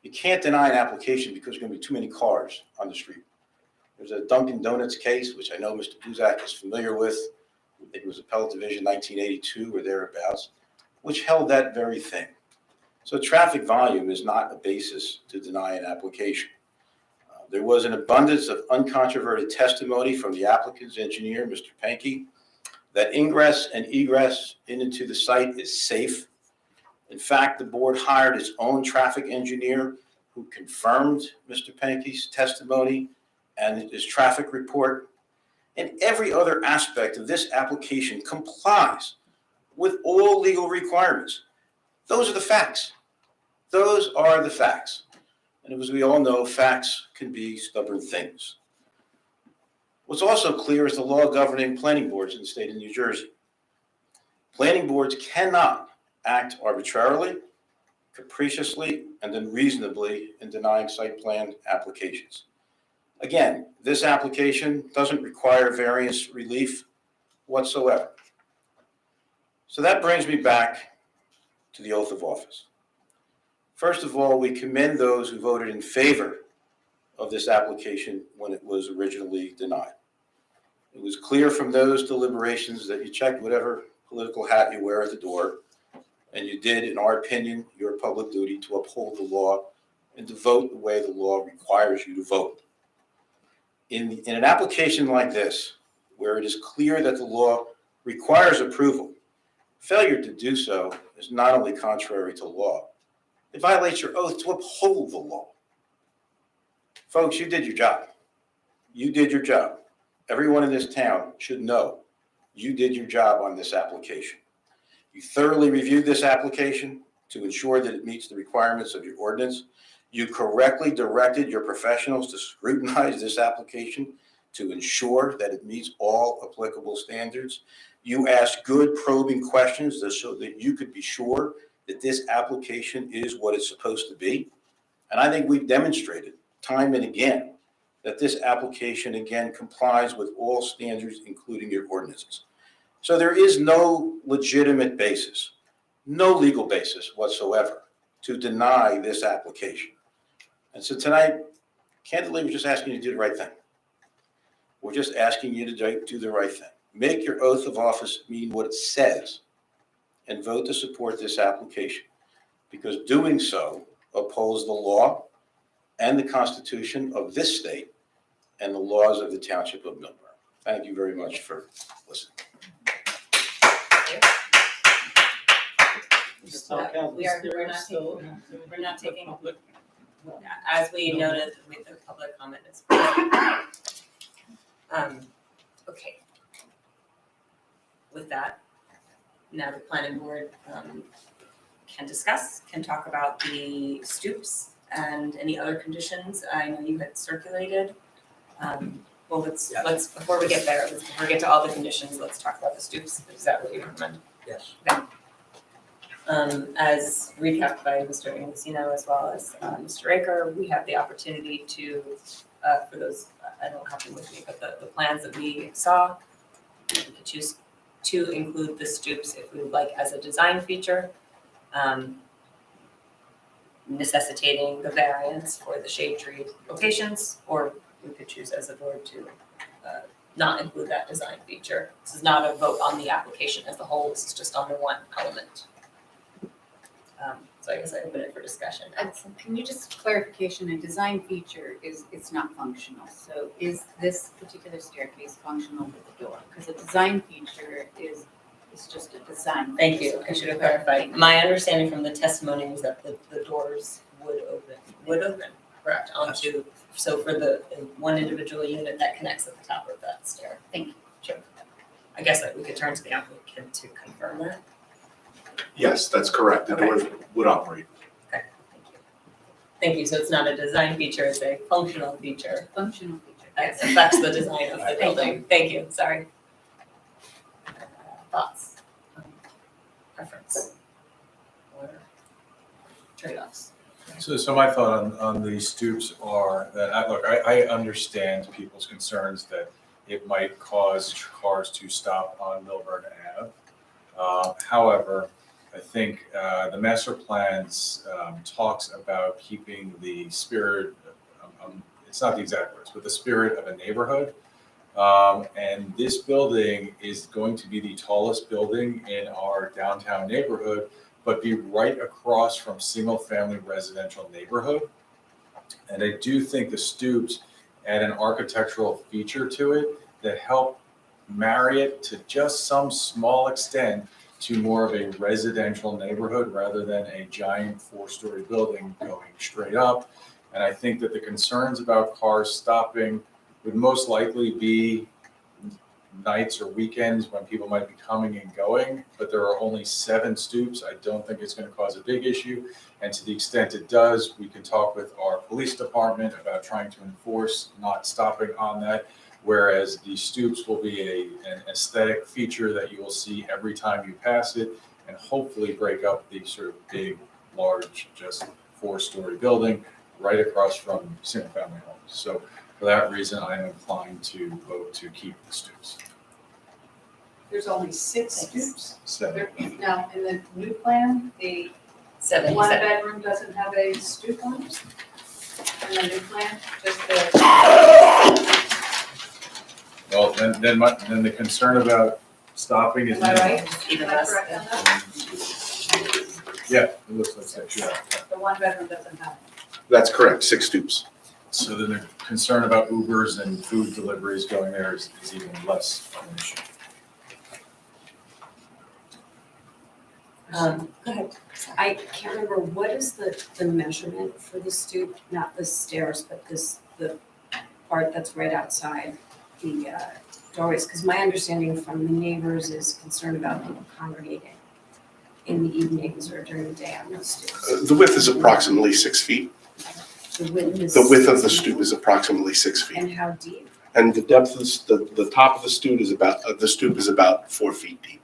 You can't deny an application because there's going to be too many cars on the street. There's a Dunkin' Donuts case, which I know Mr. Buzak is familiar with. I think it was Appellate Division 1982 or thereabouts, which held that very thing. So traffic volume is not a basis to deny an application. There was an abundance of uncontroverted testimony from the applicant's engineer, Mr. Pankey, that ingress and egress into the site is safe. In fact, the board hired its own traffic engineer who confirmed Mr. Pankey's testimony and his traffic report. And every other aspect of this application complies with all legal requirements. Those are the facts. Those are the facts. And as we all know, facts can be stubborn things. What's also clear is the law governing planning boards in the state of New Jersey. Planning boards cannot act arbitrarily, capriciously, and unreasonably in denying site plan applications. Again, this application doesn't require variance relief whatsoever. So that brings me back to the oath of office. First of all, we commend those who voted in favor of this application when it was originally denied. It was clear from those deliberations that you checked whatever political hat you wear at the door, and you did, in our opinion, your public duty to uphold the law and to vote the way the law requires you to vote. In an application like this, where it is clear that the law requires approval, failure to do so is not only contrary to law, it violates your oath to uphold the law. Folks, you did your job. You did your job. Everyone in this town should know you did your job on this application. You thoroughly reviewed this application to ensure that it meets the requirements of your ordinance. You correctly directed your professionals to scrutinize this application to ensure that it meets all applicable standards. You asked good probing questions so that you could be sure that this application is what it's supposed to be. And I think we've demonstrated time and again that this application, again, complies with all standards, including your ordinances. So there is no legitimate basis, no legal basis whatsoever to deny this application. And so tonight, candidly, we're just asking you to do the right thing. We're just asking you to do the right thing. Make your oath of office mean what it says and vote to support this application, because doing so upholds the law and the Constitution of this state and the laws of the Township of Millborough. Thank you very much for listening. We're not taking, as we noted with the public comment, it's. Okay. With that, now the planning board, can talk about the stoops and any other conditions I know you had circulated. Well, let's, before we get there, before we get to all the conditions, let's talk about the stoops. Is that what you recommend? Yes. As recapped by Mr. Inglesino as well as Mr. Raker, we have the opportunity to, for those, I don't have them with me, but the plans that we saw, we could choose to include the stoops if we would like as a design feature, necessitating the variance for the shade tree locations, or we could choose as a board to not include that design feature. This is not a vote on the application as a whole, this is just on the one element. So I guess I open it for discussion. Can you just clarification, a design feature is, it's not functional. So is this particular staircase functional with the door? Because a design feature is just a design. Thank you, I should have clarified. My understanding from the testimony was that the doors would open, correct, onto, so for the one individual unit that connects at the top of that stair. Thank you. Sure. I guess that we could turn to the applicant to confirm that. Yes, that's correct. The doors would operate. Okay, thank you. Thank you, so it's not a design feature, it's a functional feature Functional feature. that affects the design of the building. Thank you, sorry. Thoughts? Preference? Or trade-offs? So my thought on these stoops are that, I understand people's concerns that it might cause cars to stop on Milburn Ave. However, I think the master plans talks about keeping the spirit, it's not the exact words, but the spirit of a neighborhood. And this building is going to be the tallest building in our downtown neighborhood, but be right across from single-family residential neighborhood. And I do think the stoops add an architectural feature to it that help marry it to just some small extent to more of a residential neighborhood rather than a giant four-story building going straight up. And I think that the concerns about cars stopping would most likely be nights or weekends when people might be coming and going, but there are only 7 stoops. I don't think it's going to cause a big issue. And to the extent it does, we can talk with our police department about trying to enforce not stopping on that. Whereas the stoops will be an aesthetic feature that you will see every time you pass it and hopefully break up the sort of big, large, just 4-story building right across from single family homes. So for that reason, I am inclined to vote to keep the stoops. There's only 6 stoops. 7. Now, in the new plan, the 7, one you said. bedroom doesn't have a stoop on it? In the new plan, just the, Well, then the concern about stopping is. am I right? Even Am I less. correct on that? Yeah, it looks like that, yeah. The one bedroom doesn't have it. That's correct, 6 stoops. So then the concern about Ubers and food deliveries going there is even less of an issue. Go ahead. I can't remember, what is the measurement for the stoop, not the stairs, but the part that's right outside the doorways? Because my understanding from the neighbors is concerned about people congregating in the evenings or during the day on those stoops. The width is approximately 6 feet. The width is. The width of the stoop is approximately 6 feet. And how deep? And the depth of the top of the stoop is about 4 feet deep.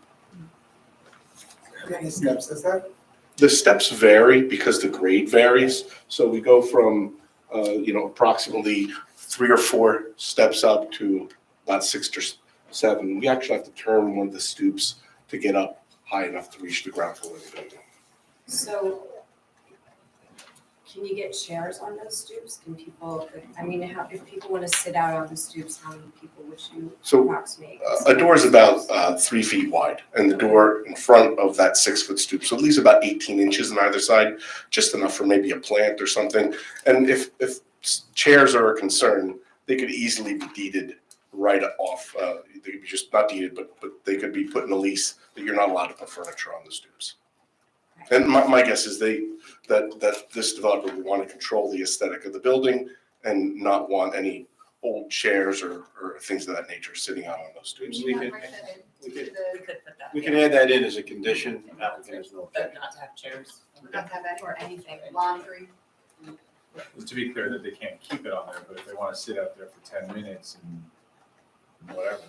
How many steps is that? The steps vary because the grade varies. So we go from, approximately 3 or 4 steps up to about 6 or 7. We actually have to turn one of the stoops to get up high enough to reach the ground floor of the building. So can you get chairs on those stoops? Can people, if people want to sit out on the stoops, how many people would you So approximate? a door is about 3 feet wide, and the door in front of that 6-foot stoop, so it leaves about 18 inches on either side, just enough for maybe a plant or something. And if chairs are a concern, they could easily be deeded right off. They could be just not deeded, but they could be put in a lease that you're not allowed to put furniture on the stoops. And my guess is that this developer would want to control the aesthetic of the building and not want any old chairs or things of that nature sitting out on those stoops. We Can you could- not write that we into could- the, We could put that. We can add that in as a condition, applicant has no But objection. not to have chairs. not have any or anything, laundry? To be clear that they can't keep it on there, but if they want to sit out there for 10 minutes and whatever.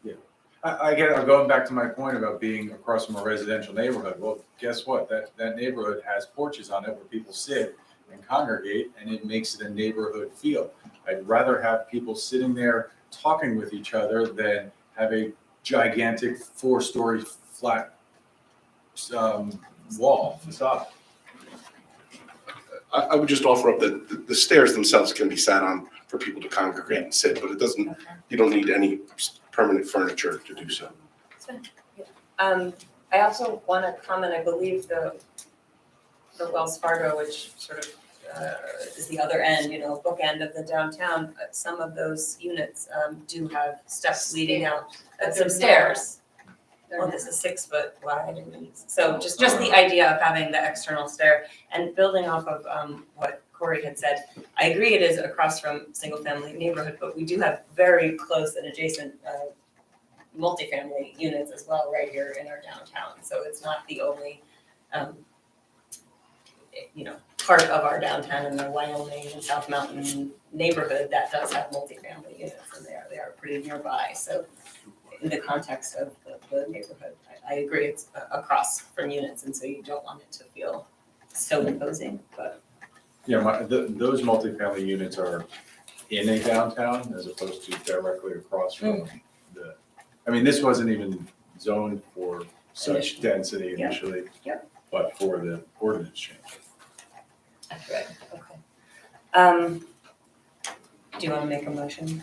Yeah. I'm going back to my point about being across from a residential neighborhood. Well, guess what? That neighborhood has porches on it where people sit and congregate, and it makes it a neighborhood feel. I'd rather have people sitting there talking with each other than have a gigantic 4-story flat wall facade. I would just offer up that the stairs themselves can be sat on for people to congregate and sit, but it doesn't, you don't need any permanent furniture to do so. I also want to comment, I believe the Wells Fargo, which sort of is the other end, bookend of the downtown, some of those units do have steps leading out, and some stairs. Well, this is 6 foot wide, so just the idea of having the external stair and building off of what Corey had said. I agree it is across from single-family neighborhood, but we do have very close and adjacent multifamily units as well right here in our downtown. So it's not the only, part of our downtown in the Wyoming and South Mountain neighborhood that does have multifamily units, and they are pretty nearby. So in the context of the neighborhood, I agree it's across from units, and so you don't want it to feel so imposing, but. Yeah, those multifamily units are in a downtown as opposed to directly across from this wasn't even zoned for such density initially. Yep. But for the ordinance change. Right, okay. Do you want to make a motion?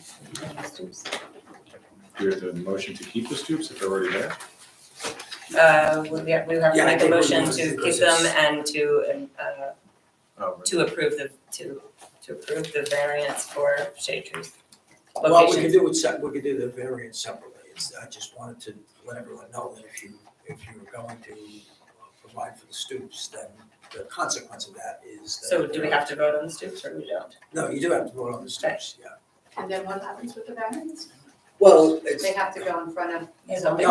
You have the motion to keep the stoops if they're already there? We have to Yeah, I make a think we motion will, to keep because them it's- and Oh, to approve the variance for shade trees. Well, Locations. we could do the variance separately. I just wanted to let everyone know that if you were going to provide for the stoops, then the consequence of that is that. So do we have to vote on the stoops or we don't? No, you do have to vote on the stoops, yeah. And then what happens with the variance? Well, it's, They have to go in front of. no, they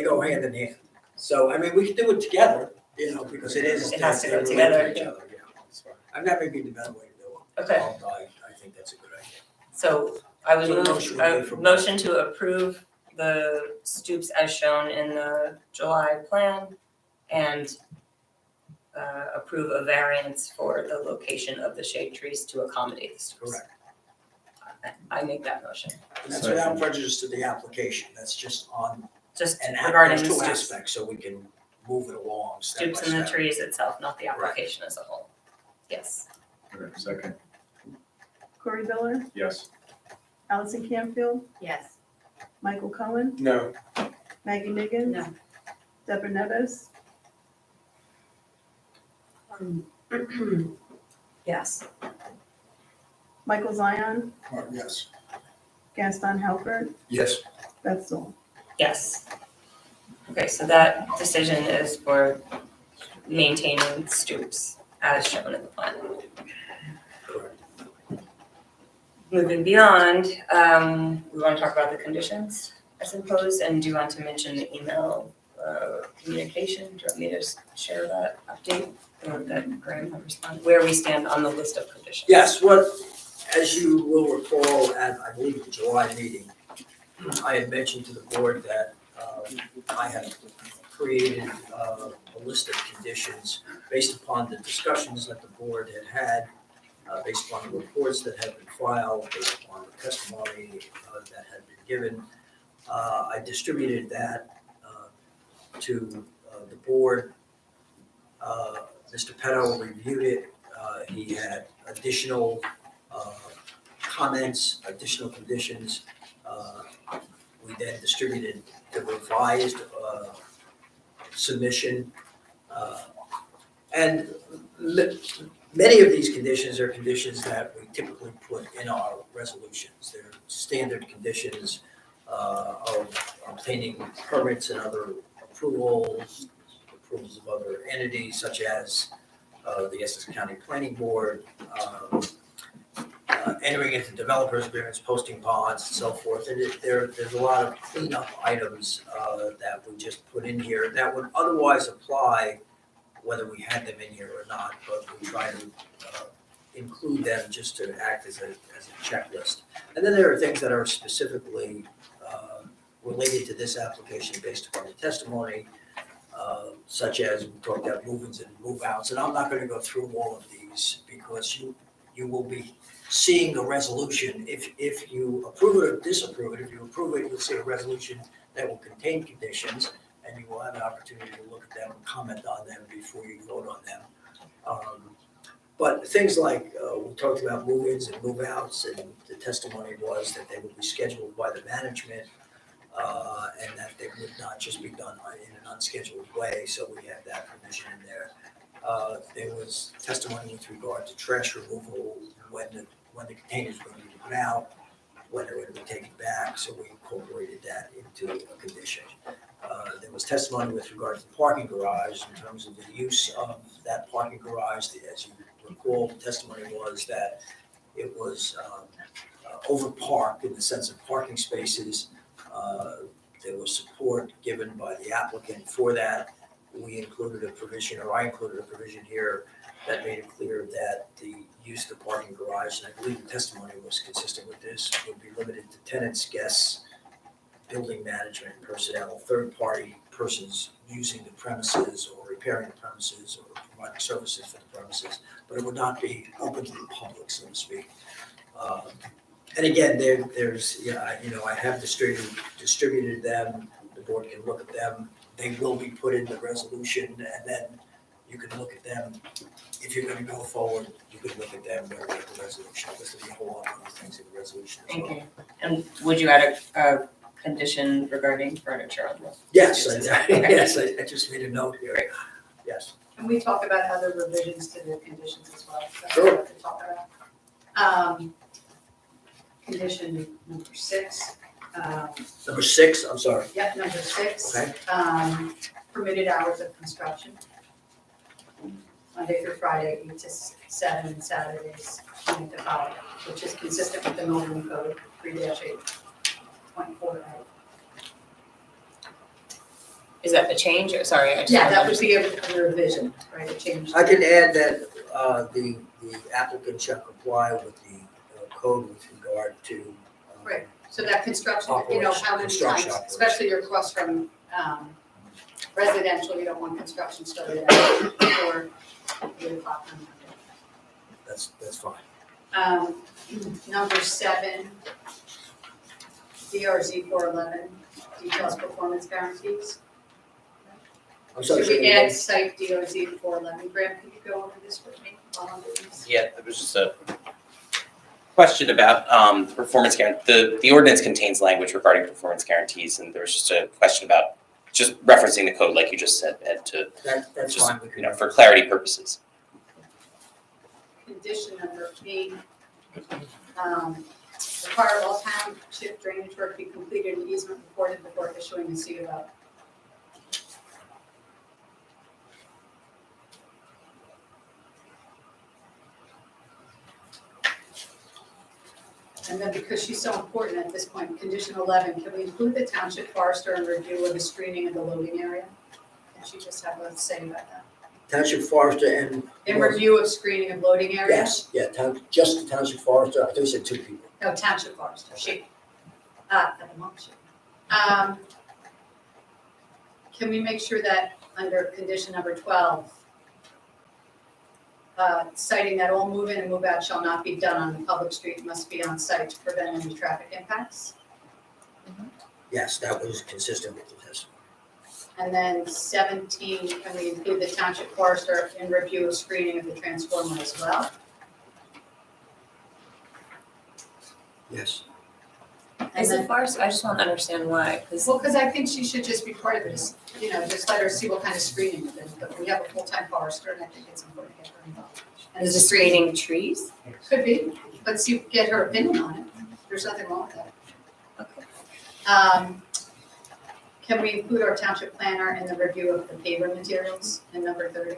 go hand in hand. So, we can do it together, because it is. It has to go they relate together. each other, yeah. That may be the better way to do it. Okay. I think that's a good idea. So I would So the move, motion would be for- motion to approve the stoops as shown in the July plan and approve a variance for the location of the shade trees to accommodate the stoops. Correct. I make that motion, And that's without prejudice to the application. That's just on just And regarding the there's two stoops. aspects, so we can move it along step by Stoops and the step. trees itself, not the application as a whole. Yes. Okay, second, Corey Miller, yes. Allison Campfield, Yes. Michael Cohen, No. Maggie Miggins. No. Deborah Nevis, Yes. Michael Zion, Yes. Gaston Halbert, Yes. Beth Zoll. Yes. Okay, so that decision is for maintaining stoops as shown in the plan. Correct. Moving beyond, we want to talk about the conditions as imposed, and do you want to mention the email communication? Do you want me to share that update? Or that Graham will respond, where we stand on the list of conditions? Yes, as you will recall at, I believe, the July meeting, I had mentioned to the board that I had created a list of conditions based upon the discussions that the board had, based upon the reports that had been filed, based upon the testimony that had been given. I distributed that to the board. Mr. Petto reviewed it. He had additional comments, additional conditions. We then distributed the revised submission. And many of these conditions are conditions that we typically put in our resolutions. They're standard conditions of obtaining permits and other approvals of other entities such as the Essex County Planning Board, entering into developers agreements, posting bonds, and so forth. And there's a lot of cleanup items that we just put in here that would otherwise apply whether we had them in here or not, but we try to include them just to act as a checklist. And then there are things that are specifically related to this application based upon the testimony, such as we talked about move-ins and move-outs. And I'm not going to go through all of these because you will be seeing a resolution. If you approve it or disapprove it, if you approve it, you'll see a resolution that will contain conditions, and you will have an opportunity to look at them and comment on them before you vote on them. But things like, we talked about move-ins and move-outs, and the testimony was that they would be scheduled by the management, and that they would not just be done in an unscheduled way, so we have that provision in there. There was testimony with regard to trash removal, when the containers were going to be put out, when they were going to be taken back, so we incorporated that into a condition. There was testimony with regard to the parking garage in terms of the use of that parking garage. As you recall, the testimony was that it was over-parked in the sense of parking spaces. There was support given by the applicant for that. We included a provision, or I included a provision here that made it clear that the use of the parking garage, and I believe the testimony was consistent with this, would be limited to tenants, guests, building management personnel, third-party persons using the premises or repairing the premises or providing services for the premises, but it would not be open to the public, so to speak. And again, I have distributed them. The board can look at them. They will be put in the resolution, and then you can look at them. If you're going to go forward, you can look at them when we get the resolution. There's a whole lot of other things in the resolution as well. Thank you. And would you add a condition regarding furniture on this? Yes, I just made a note here. Yes. Can we talk about other revisions to the conditions as well? That's Sure. what we have to talk about. Condition number 6. Number 6, I'm sorry. Yep, number 6. Okay. Permitted hours of construction. Monday through Friday, 8 to 7, and Saturdays, 9 to 5, which is consistent with the Milton Code 3-8.4. Is that the change? Or sorry, I just. Yeah, that would be a revision, right, a change. I can add that the applicant shall comply with the code with regard to. Right, so that construction, how many Construction times, operation. especially you're across from residential, you don't want construction started at before 8 o'clock on Monday. That's fine. Number 7, DRZ 411, details performance guarantees. I'm sorry. Should we add site DRZ 411? Graham, could you go over this with me while I'm doing this? Yeah, there was just a question about the performance guarantee. The ordinance contains language regarding performance guarantees, and there was just a question about just referencing the code, like you just said, Ed, to That's just, fine. We can- for clarity purposes. Condition number 8, require all township drainage work be completed and easement reported before issuing a CUO. And then because she's so important at this point, condition 11, can we include the township forester in review of the screening of the loading area? Can she just have a say about that? Township forester and. In review of screening of loading area? Yes, yeah, just the township forester. I thought you said 2 people. No, township forester, she. At the moment, she. Can we make sure that under condition number 12, citing that all move-in and move-out shall not be done on the public street, must be on site to prevent any traffic impacts? Yes, that was consistent with the testimony. And then 17, can we include the township forester in review of screening of the transformer as well? Yes. And Is it then, farce? I just want to understand why, because well, because I think she should just be part of this, just let her see what kind of screening it is. But we have a full-time forester, and I think it's important to get her involved. And is it screening trees? Could be, but see, get her opinion on it. There's nothing wrong with that. Okay. Can we include our township planner in the review of the paver materials in number 30?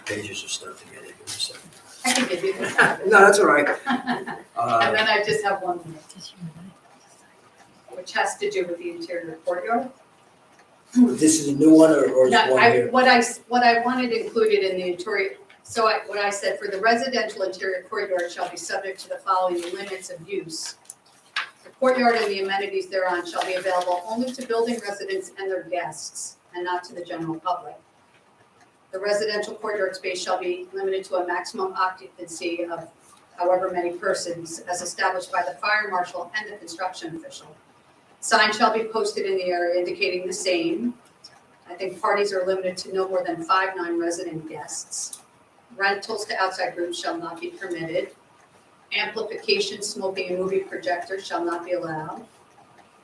Pages are starting to get it. Give me a second. I can give you this. No, that's all right. And then I just have one more, which has to do with the interior courtyard. This is a new one or is No, one here? what I wanted included in the interior, what I said, for the residential interior courtyard shall be subject to the following limits of use. The courtyard and the amenities thereon shall be available only to building residents and their guests, and not to the general public. The residential courtyard space shall be limited to a maximum occupancy of however many persons, as established by the fire marshal and the construction official. Signs shall be posted in the area indicating the same. I think parties are limited to no more than 5 non-resident guests. Rentals to outside groups shall not be permitted. Amplification, smoking, and movie projectors shall not be allowed.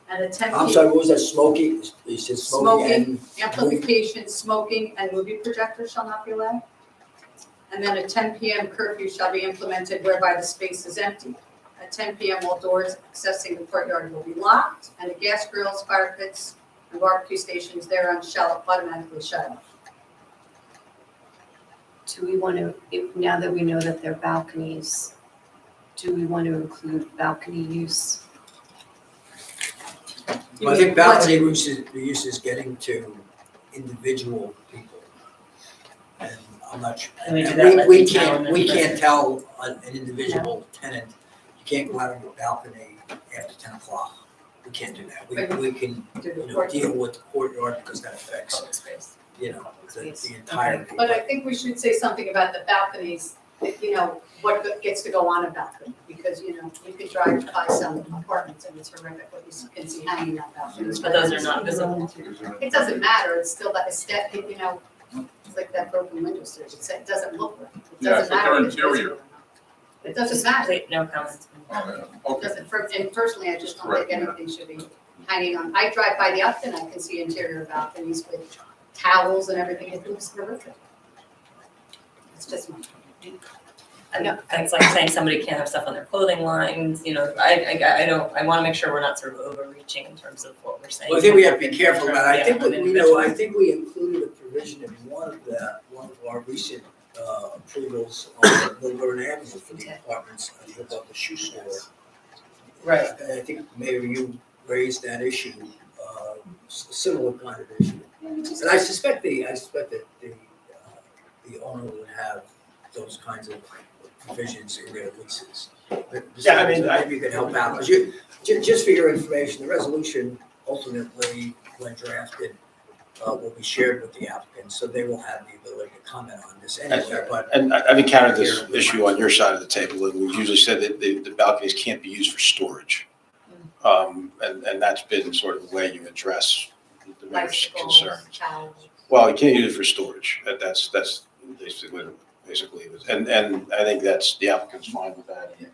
And a 10 I'm sorry, what was that, smoking? You said smoking and? amplification, smoking, and movie projectors shall not be allowed. And then a 10 PM curfew shall be implemented whereby the space is empty. At 10 PM, all doors accessing the courtyard will be locked, and the gas grills, fire pits, and barbecue stations thereon shall automatically shut off. Do we want to, now that we know that they're balconies, do we want to include balcony use? I think balcony use is getting to individual people. And I'm not sure. And we do and that we like the town can't, we and can't tell an individual tenant, you can't go out on your balcony after 10 o'clock. We can't do that. We can, Do the you know, courtyard. deal with the courtyard because that affects, Public space. you know, the entirety. But I think we should say something about the balconies, you know, what gets to go on a balcony. Because, you know, you could drive by some apartments and it's horrific what you can see hanging on balconies. But those are not visible. It doesn't matter, it's still that aesthetic, you know, it's like that broken window series, it doesn't look right. It Yeah, doesn't it's like matter their if it's visible interior. or not. It doesn't matter, it No comments. Okay. doesn't, and personally, I just don't Right, think yeah. anything should be hanging on. I drive by the Upton, I can see interior balconies with towels and everything, it looks horrific. It's just my. No, it's like saying somebody can't have stuff on their clothing lines, you know, I don't, I wanna make sure we're not sort of overreaching in terms of what we're saying. Well, I think we have to be careful about it. I Yeah, think, with you know, I think we included a provision in one of our recent approvals on Milburn Avenue for the apartments above the shoe store. Right. And I think maybe you raised that issue, similar kind of issue. And I suspect that the owner would have those kinds of provisions in their leases. But Yeah, I mean, maybe you could help out, because just for your information, the resolution ultimately, when drafted, will be shared with the applicant, so they will have the ability to comment on this anyway, but. And I've encountered this issue on your side of the table, and we've usually said that the balconies can't be used for storage. And that's been sort of the way you address the mayor's Bicycles, concerns. towels. Well, you can't use it for storage, that's basically it was. And I think the applicant's fine with that, and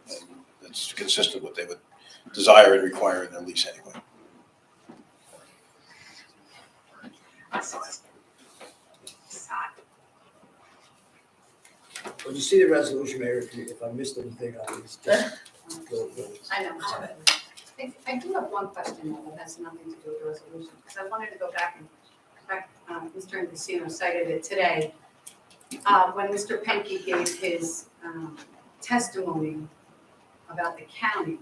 that's consistent with what they would desire and require in their lease anyway. When you see the resolution, Mayor, if I missed anything, I'll just go. I know. I do have one question that has nothing to do with the resolution, because I wanted to go back, Mr. Imbrussino cited it today. When Mr. Penke gave his testimony about the county,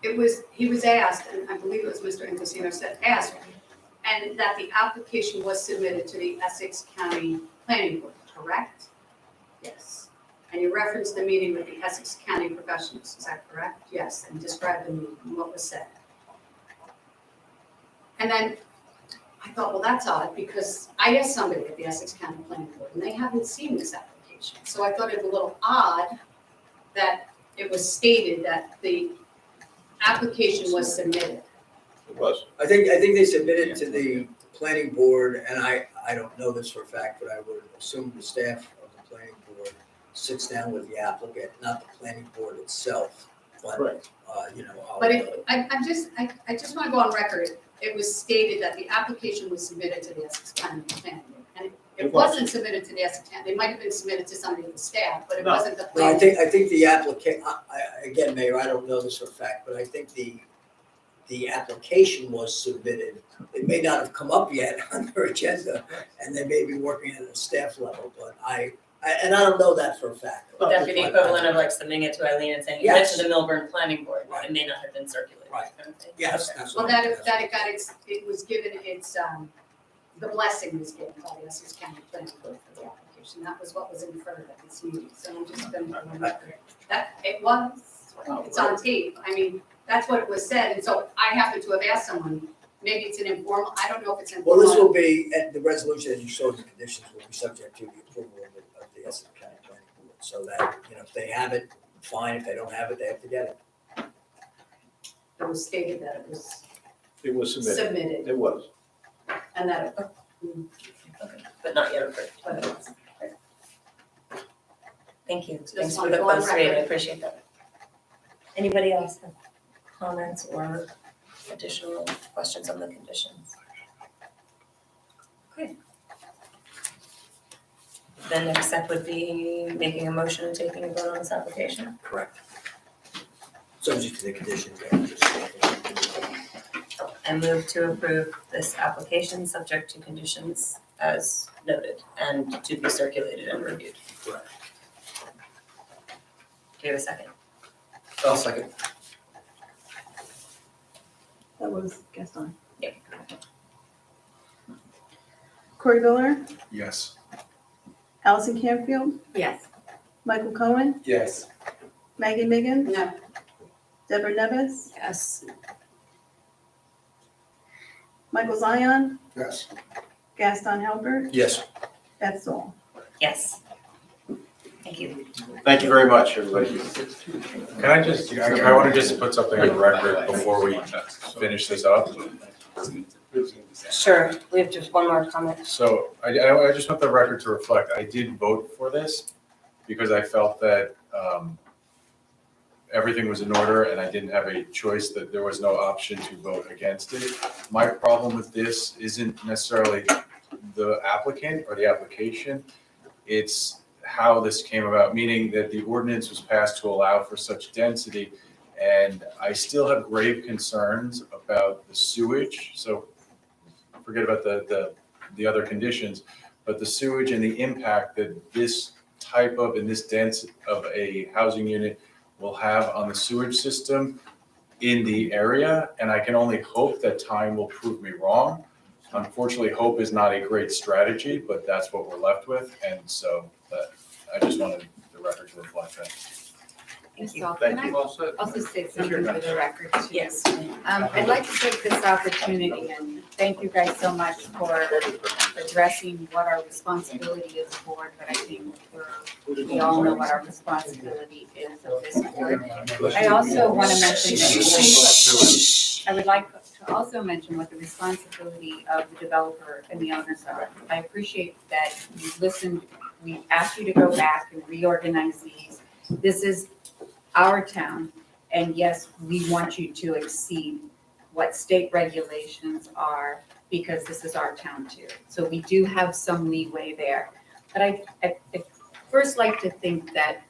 he was asked, and I believe it was Mr. Imbrussino asked, and that the application was submitted to the Essex County Planning Board, correct? Yes. And you referenced the meeting with the Essex County professionals, is that correct? Yes, and described the meeting and what was said. And then I thought, well, that's odd, because I asked somebody at the Essex County Planning Board, and they haven't seen this application. So I thought it was a little odd that it was stated that the application was submitted. It was. I think they submitted to the planning board, and I don't know this for a fact, but I would assume the staff of the planning board sits down with the applicant, not the planning board itself, but, you know. But I just want to go on record. It was stated that the application was submitted to the Essex County Planning Board, and It wasn't submitted to the Essex County, they might have been submitted to somebody in the staff, but it No. wasn't the No, I plan. think the again, Mayor, I don't know this for a fact, but I think the application was submitted. It may not have come up yet on their agenda, and they may be working at a staff level, but I don't know that for a fact. Would that be the equivalent of like submitting it to Eileen and saying, Yes. to the Milburn Planning Board, Right. it may not have been circulated. Right. kind of thing? Yes, Okay. that's Well, what. it was given its, the blessing was given by the Essex County Planning Board for the application. That was what was inferred at this meeting, so I'm just going to, that, it was, it's on tape. I mean, that's what it was said, and so I happen to have asked someone, maybe it's an informal, I don't know if it's Well, this informal. will be, and the resolution, as you showed, the conditions will be subject to the approval of the Essex County Planning Board, so that, if they have it, fine, if they don't have it, they have to get it. It was stated that it was It was submitted, It was. and that, But not yet approved. but it was. Thank you. Just Thanks for wanted the to go on close read, I record. appreciate that. Anybody else have comments or additional questions on the conditions? Okay. The next step would be making a motion and taking a vote on this application. Correct. Subject to the conditions. that you just stated. I move to approve this application, subject to conditions as noted, and to be circulated and reviewed. Correct. Do you have a second? I'll second. That was Gaston. Yeah. Corey Miller, Yes. Allison Canfield, Yes. Michael Cohen, Yes. Maggie Miggins, No, Deborah Nevis, Yes. Michael Zion, Yes. Gaston Halbert, Yes, Beth Zoll. Yes. Thank you. Thank you very much, everybody. Can I just, I want to just put something on the record before we finish this up. Sure, we have just one more comment. So I just want the record to reflect, I did vote for this because I felt that everything was in order and I didn't have a choice, that there was no option to vote against it. My problem with this isn't necessarily the applicant or the application, it's how this came about, meaning that the ordinance was passed to allow for such density. And I still have grave concerns about the sewage, so forget about the other conditions, but the sewage and the impact that this type of, and this dense of a housing unit will have on the sewage system in the area. And I can only hope that time will prove me wrong. Unfortunately, hope is not a great strategy, but that's what we're left with. And so I just wanted the record to reflect that. Thank you. So Thank can you. I also say something for the record too? Yes. I'd like to take this opportunity and thank you guys so much for addressing what our responsibility is for, but I think we all know what our responsibility is of this board. I also want to mention that I would like to also mention what the responsibility of the developer and the owners are. I appreciate that you listened, we asked you to go back and reorganize these. This is our town, and yes, we want you to exceed what state regulations are, because this is our town too. So we do have some leeway there. But I first like to think that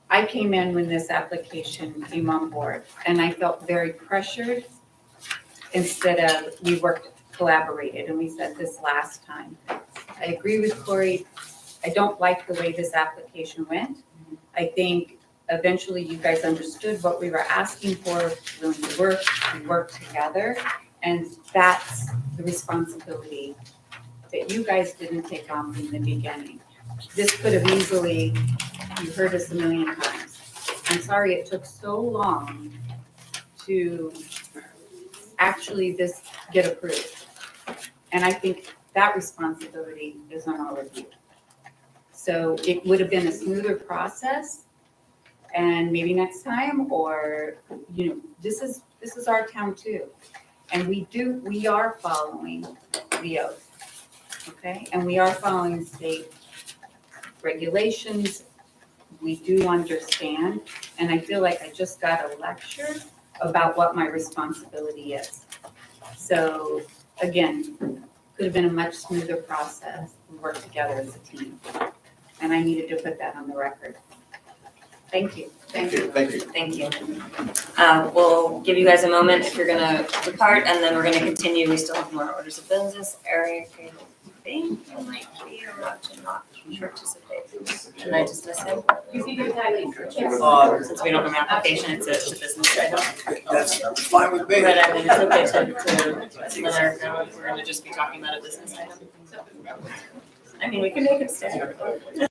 I came in when this application came on board, and I felt very pressured instead of we collaborated, and we said this last time. I agree with Corey. I don't like the way this application went. I think eventually you guys understood what we were asking for, willing to work, we worked together, and that's the responsibility that you guys didn't take on from the beginning. This could have easily, you heard us a million times. I'm sorry it took so long to actually this get approved. And I think that responsibility is on all of you. So it would have been a smoother process, and maybe next time, or, this is our town too. And we are following the oath, okay? And we are following state regulations. We do understand, and I feel like I just got a lecture about what my responsibility is. So again, could have been a much smoother process. We worked together as a team. And I needed to put that on the record. Thank you. Thank you. Thank you. Thank you. We'll give you guys a moment if you're gonna depart, and then we're gonna continue. We still have more orders of business. Eric, I think you might be allowed to not participate. Can I dismiss him? You can do that later. Since we don't have an application, it's a business item. That's fine with me. But I mean, it's okay to let Eric know if we're gonna just be talking about a business item. I mean, we can make him stay.